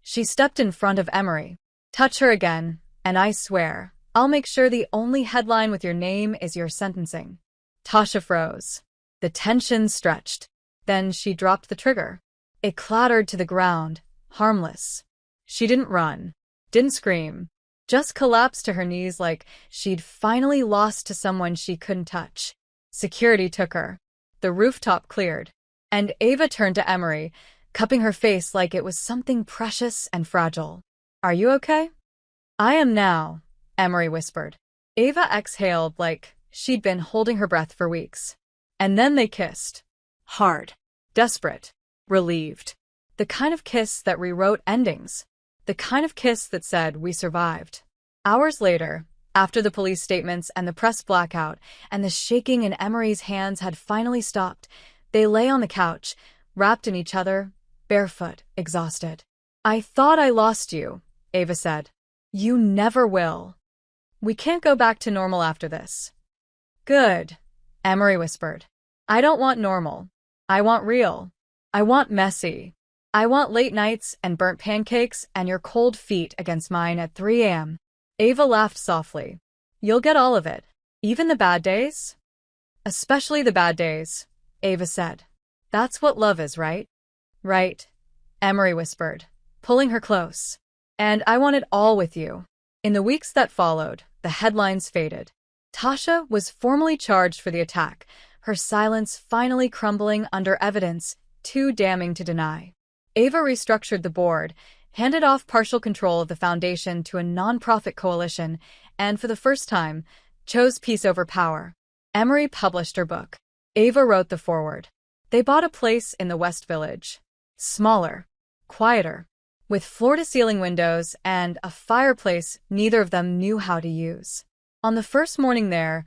She stepped in front of Emery. Touch her again, and I swear, I'll make sure the only headline with your name is your sentencing. Tasha froze. The tension stretched. Then she dropped the trigger. It clattered to the ground, harmless. She didn't run, didn't scream, just collapsed to her knees like she'd finally lost to someone she couldn't touch. Security took her. The rooftop cleared. And Ava turned to Emery, cupping her face like it was something precious and fragile. Are you okay? I am now, Emery whispered. Ava exhaled like she'd been holding her breath for weeks. And then they kissed. Hard. Desperate. Relieved. The kind of kiss that rewrote endings. The kind of kiss that said we survived. Hours later, After the police statements and the press blackout, and the shaking in Emery's hands had finally stopped, they lay on the couch, wrapped in each other, barefoot, exhausted. "I thought I lost you," Ava said. "You never will. We can't go back to normal after this." "Good," Emery whispered. "I don't want normal. I want real. I want messy. I want late nights and burnt pancakes and your cold feet against mine at 3 a.m. Ava laughed softly. "You'll get all of it. Even the bad days?" "Especially the bad days," Ava said. "That's what love is, right?" "Right," Emery whispered, pulling her close. "And I want it all with you." In the weeks that followed, the headlines faded. Tasha was formally charged for the attack, her silence finally crumbling under evidence too damning to deny. Ava restructured the board, handed off partial control of the foundation to a nonprofit coalition, and for the first time, chose peace over power. Emery published her book. Ava wrote the foreword. They bought a place in the West Village. Smaller, quieter, with floor-to-ceiling windows and a fireplace neither of them knew how to use. On the first morning there,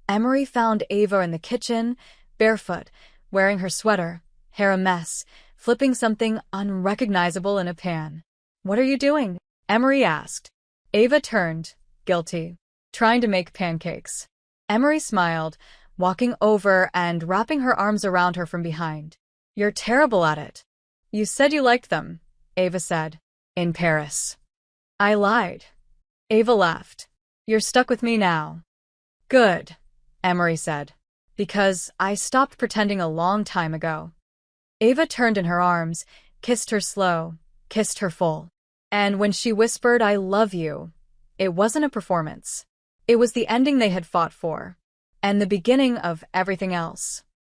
Emery found Ava in the kitchen, barefoot, wearing her sweater, hair a mess, flipping something unrecognizable in a pan. "What are you doing?" Emery asked. Ava turned, guilty, trying to make pancakes. Emery smiled, walking over and wrapping her arms around her from behind. "You're terrible at it." "You said you liked them," Ava said. "In Paris." "I lied." Ava laughed. "You're stuck with me now." "Good," Emery said. "Because I stopped pretending a long time ago." Ava turned in her arms, kissed her slow, kissed her full. And when she whispered, "I love you," it wasn't a performance. It was the ending they had fought for. And the beginning of everything else.